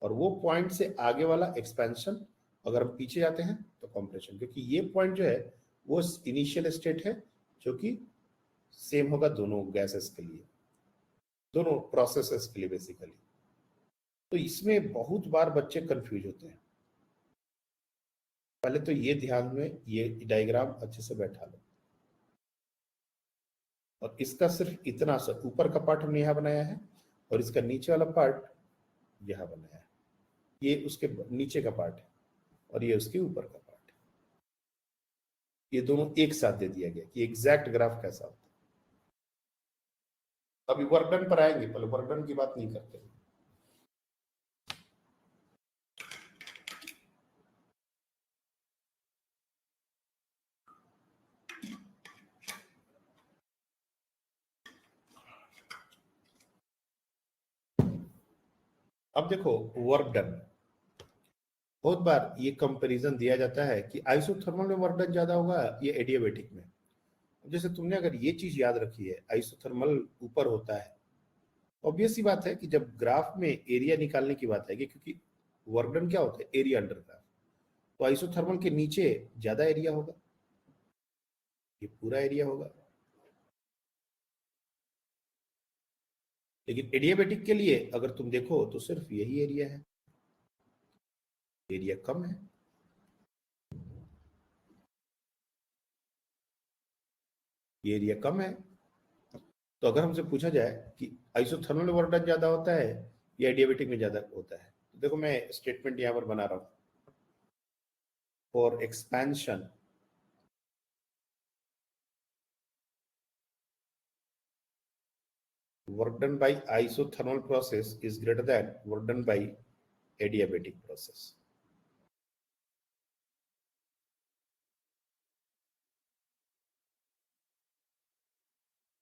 और वो पॉइंट से आगे वाला एक्सपेंशन, अगर हम पीछे जाते हैं तो कॉम्प्रेशन, क्योंकि ये पॉइंट जो है वो इनिशियल स्टेट है जो कि सेम होगा दोनों गैसेस के लिए, दोनों प्रोसेसेस के लिए बेसिकली। तो इसमें बहुत बार बच्चे कंफ्यूज होते हैं। पहले तो ये ध्यान में ये डायग्राम अच्छे से बैठा लो, और इसका सिर्फ इतना सा ऊपर का पार्ट हमने यहाँ बनाया है और इसका नीचे वाला पार्ट यहाँ बनाया है, ये उसके नीचे का पार्ट है और ये उसके ऊपर का पार्ट है। ये दोनों एक साथ दे दिया गया कि एग्जैक्ट ग्राफ कैसा होता है। अभी वर्क डन पर आएंगे, पहले वर्क डन की बात नहीं करते। अब देखो वर्क डन, बहुत बार ये कंपैरिजन दिया जाता है कि आइसोथर्मल में वर्क डन ज्यादा होगा या एडियाबेटिक में। जैसे तुमने अगर ये चीज याद रखी है, आइसोथर्मल ऊपर होता है, ऑब्वियस सी बात है कि जब ग्राफ में एरिया निकालने की बात आएगी, क्योंकि वर्क डन क्या होता है, एरिया अंडर ग्राफ, तो आइसोथर्मल के नीचे ज्यादा एरिया होगा, ये पूरा एरिया होगा। लेकिन एडियाबेटिक के लिए अगर तुम देखो तो सिर्फ यही एरिया है, एरिया कम है। ये एरिया कम है, तो अगर हमसे पूछा जाए कि आइसोथर्मल में वर्क डन ज्यादा होता है या एडियाबेटिक में ज्यादा होता है, तो देखो मैं स्टेटमेंट यहां पर बना रहा हूं, for expansion work done by isothermal process is greater than work done by adiabatic process.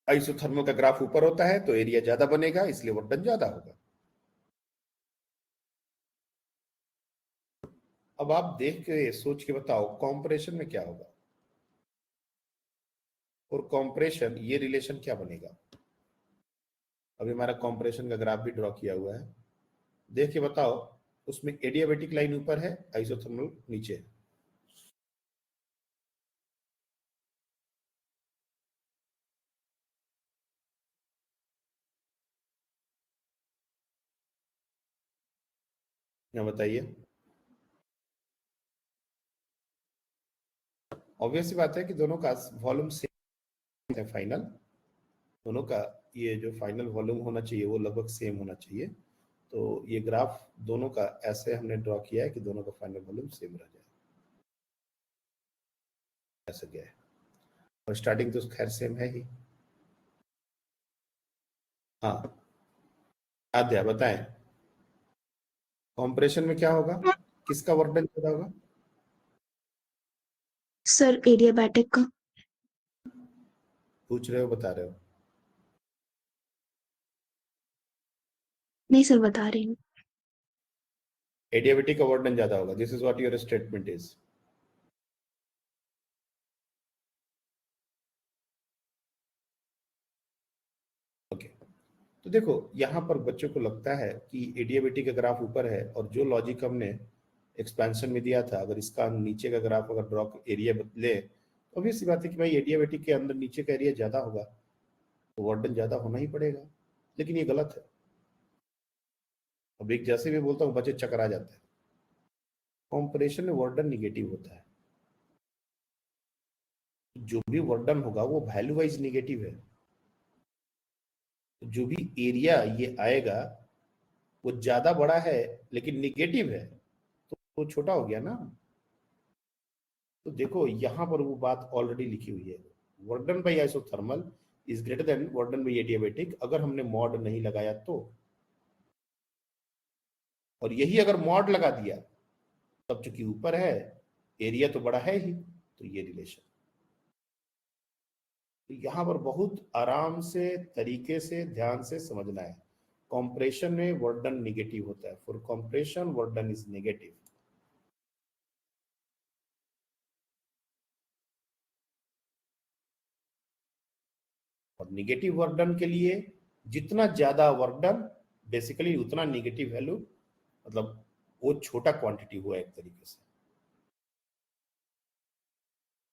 Isothermal का ग्राफ ऊपर होता है तो एरिया ज्यादा बनेगा, इसलिए वर्क डन ज्यादा होगा। अब आप देख के सोच के बताओ कॉम्प्रेशन में क्या होगा, और कॉम्प्रेशन ये रिलेशन क्या बनेगा। अभी हमारा कॉम्प्रेशन का ग्राफ भी ड्रॉ किया हुआ है, देख के बताओ, उसमें एडियाबेटिक लाइन ऊपर है, आइसोथर्मल नीचे है। या बताइए। ऑब्वियस बात है कि दोनों का वॉल्यूम सेम है फाइनल, दोनों का ये जो फाइनल वॉल्यूम होना चाहिए वो लगभग सेम होना चाहिए। तो ये ग्राफ दोनों का ऐसे हमने ड्रॉ किया है कि दोनों का फाइनल वॉल्यूम सेम रह जाए, ऐसा गया है। और स्टार्टिंग तो खैर सेम है ही। हाँ आद्या बताएं, कॉम्प्रेशन में क्या होगा, किसका वर्क डन ज्यादा होगा? सर एडियाबैटिक का। पूछ रहे हो बता रहे हो? नहीं सर, बता रही हूँ। एडियाबेटिक का वर्क डन ज्यादा होगा, this is what your statement is. Okay, तो देखो यहाँ पर बच्चों को लगता है कि एडियाबेटिक का ग्राफ ऊपर है, और जो लॉजिक हमने एक्सपेंशन में दिया था, अगर इसका हम नीचे का ग्राफ अगर ड्रॉ एरिया बदले, तो obvious सी बात है कि भाई एडियाबेटिक के अंदर नीचे का एरिया ज्यादा होगा, तो वर्डन ज्यादा होना ही पड़ेगा। लेकिन ये गलत है। अब एक जैसे भी बोलता हूँ बच्चे चकरा जाते हैं। कॉम्परेशन में वर्डन निगेटिव होता है, जो भी वर्डन होगा वो वैल्यू वाइज निगेटिव है। जो भी एरिया ये आएगा वो ज्यादा बड़ा है लेकिन निगेटिव है, तो वो छोटा हो गया ना। तो देखो यहां पर वो बात ऑलरेडी लिखी हुई है, work done by isothermal is greater than work done by adiabatic, अगर हमने मॉड नहीं लगाया तो। और यही अगर मॉड लगा दिया तब चूंकि ऊपर है, एरिया तो बड़ा है ही, तो ये रिलेशन। तो यहां पर बहुत आराम से तरीके से ध्यान से समझना है। कॉम्प्रेशन में वर्डन निगेटिव होता है, फॉर कॉम्प्रेशन वर्डन इज नेगेटिव। और निगेटिव वर्डन के लिए जितना ज्यादा वर्डन बेसिकली उतना निगेटिव वैल्यू, मतलब वो छोटा क्वांटिटी हुआ एक तरीके से।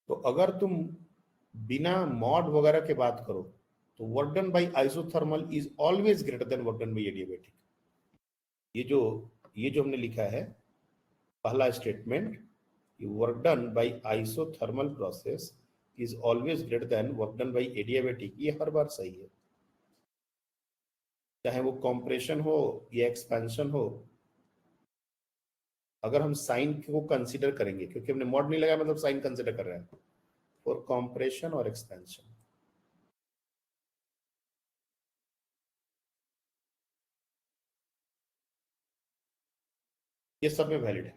तो अगर तुम बिना मॉड वगैरह के बात करो तो work done by isothermal is always greater than work done by adiabatic. ये जो हमने लिखा है पहला statement, work done by isothermal process is always greater than work done by adiabatic, ये हर बार सही है, चाहे वो कॉम्प्रेशन हो या एक्सपेंशन हो। अगर हम साइन को कंसीडर करेंगे, क्योंकि हमने मॉड नहीं लगाया मतलब साइन कंसीडर कर रहे हैं, फॉर कॉम्प्रेशन और एक्सपेंशन। ये सब में वैलिड है।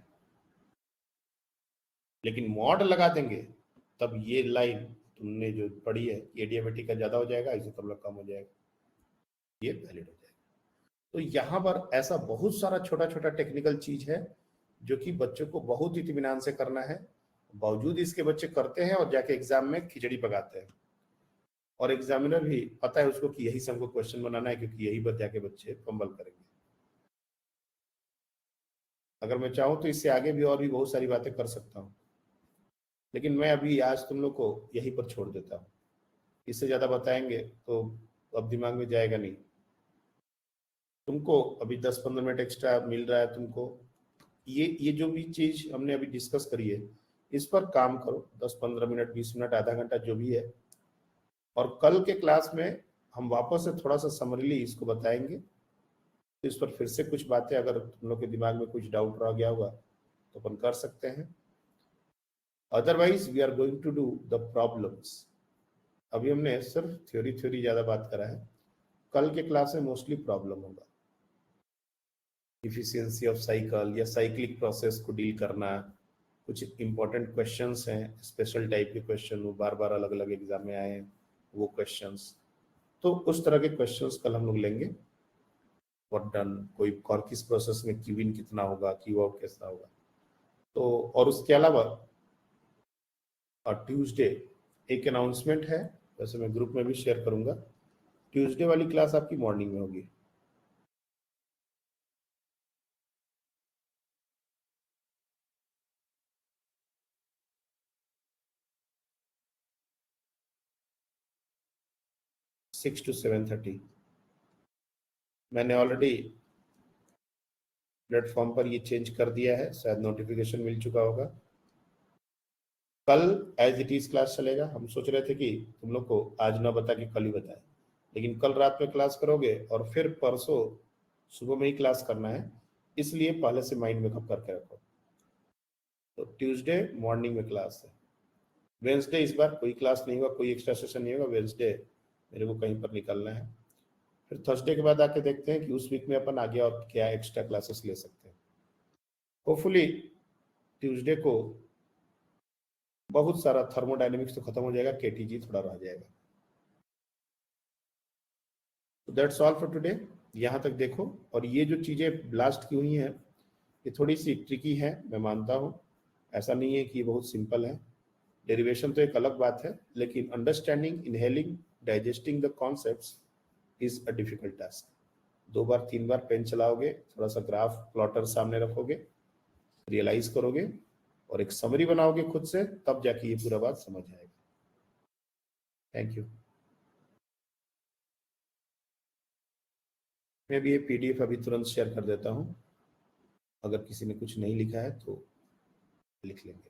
लेकिन मॉड लगा देंगे तब ये लाइन तुमने जो पढ़ी है एडियाबेटिक का ज्यादा हो जाएगा, आइसोथर्मल कम हो जाएगा, ये वैलिड हो जाएगा। तो यहाँ पर ऐसा बहुत सारा छोटा छोटा टेक्निकल चीज है जो कि बच्चों को बहुत इत्मीनान से करना है। बावजूद इसके बच्चे करते हैं और जाके एग्जाम में खिचड़ी पकाते हैं, और एग्जामिनर भी पता है उसको कि यही से हमको क्वेश्चन बनाना है, क्योंकि यही बता के बच्चे फंबल करेंगे। अगर मैं चाहूँ तो इससे आगे भी और भी बहुत सारी बातें कर सकता हूँ, लेकिन मैं अभी आज तुम लोग को यहीं पर छोड़ देता हूँ। इससे ज्यादा बताएंगे तो अब दिमाग में जाएगा नहीं। तुमको अभी 10-15 मिनट एक्स्ट्रा मिल रहा है तुमको, ये जो भी चीज हमने अभी डिस्कस करी है इस पर काम करो, 10-15 मिनट 20 मिनट आधा घंटा जो भी है। और कल के क्लास में हम वापस से थोड़ा सा समरली इसको बताएंगे, तो इस पर फिर से कुछ बातें अगर तुम लोग के दिमाग में कुछ डाउट रह गया होगा तो अपन कर सकते हैं। Otherwise we are going to do the problems. अभी हमने सिर्फ थ्योरी ज्यादा बात करा है, कल के क्लास में मोस्टली प्रॉब्लम होगा। इफिशियंसी ऑफ साइकिल या साइक्लिक प्रोसेस को डील करना, कुछ इंपॉर्टेंट क्वेश्चंस हैं, स्पेशल टाइप के क्वेश्चन, वो बार बार अलग अलग एग्जाम में आए हैं वो क्वेश्चंस। तो उस तरह के क्वेश्चंस कल हम लोग लेंगे। व्हाट डन, कोई और किस प्रोसेस में क्यू इन कितना होगा, क्यू आउट कैसा होगा। तो और उसके अलावा ट्यूसडे एक अनाउंसमेंट है, वैसे मैं ग्रुप में भी शेयर करूंगा। ट्यूसडे वाली क्लास आपकी मॉर्निंग में होगी। Six to 7:30। मैंने ऑलरेडी प्लेटफॉर्म पर ये चेंज कर दिया है, शायद नोटिफिकेशन मिल चुका होगा। कल एज इट इज क्लास चलेगा। हम सोच रहे थे कि तुम लोग को आज ना बता के कल ही बताए, लेकिन कल रात में क्लास करोगे और फिर परसों सुबह में ही क्लास करना है, इसलिए पहले से माइंड मेकअप करके रखो। तो ट्यूसडे मॉर्निंग में क्लास है। वेंसडे इस बार कोई क्लास नहीं होगा, कोई एक्स्ट्रा सेशन नहीं होगा। वेंसडे मेरे को कहीं पर निकलना है। फिर थर्सडे के बाद आके देखते हैं कि उस वीक में अपन आगे और क्या एक्स्ट्रा क्लासेस ले सकते हैं। होपफुली ट्यूसडे को बहुत सारा थर्मोडायनेमिक्स तो खत्म हो जाएगा, केटीजी थोड़ा रह जाएगा। That's all for today. यहाँ तक देखो, और ये जो चीजें ब्लास्ट की हुई हैं ये थोड़ी सी ट्रिकी है, मैं मानता हूँ। ऐसा नहीं है कि ये बहुत सिंपल है। डेरिवेशन तो एक अलग बात है, लेकिन understanding, inhaling, digesting the concepts is a difficult task. 2 बार 3 बार पेन चलाओगे, थोड़ा सा ग्राफ प्लॉटर सामने रखोगे, रियलाइज करोगे और एक समरी बनाओगे खुद से, तब जाके ये पूरा बात समझ आएगा। Thank you. मैं भी ये पीडीएफ अभी तुरंत शेयर कर देता हूँ। अगर किसी ने कुछ नहीं लिखा है तो लिख लेंगे।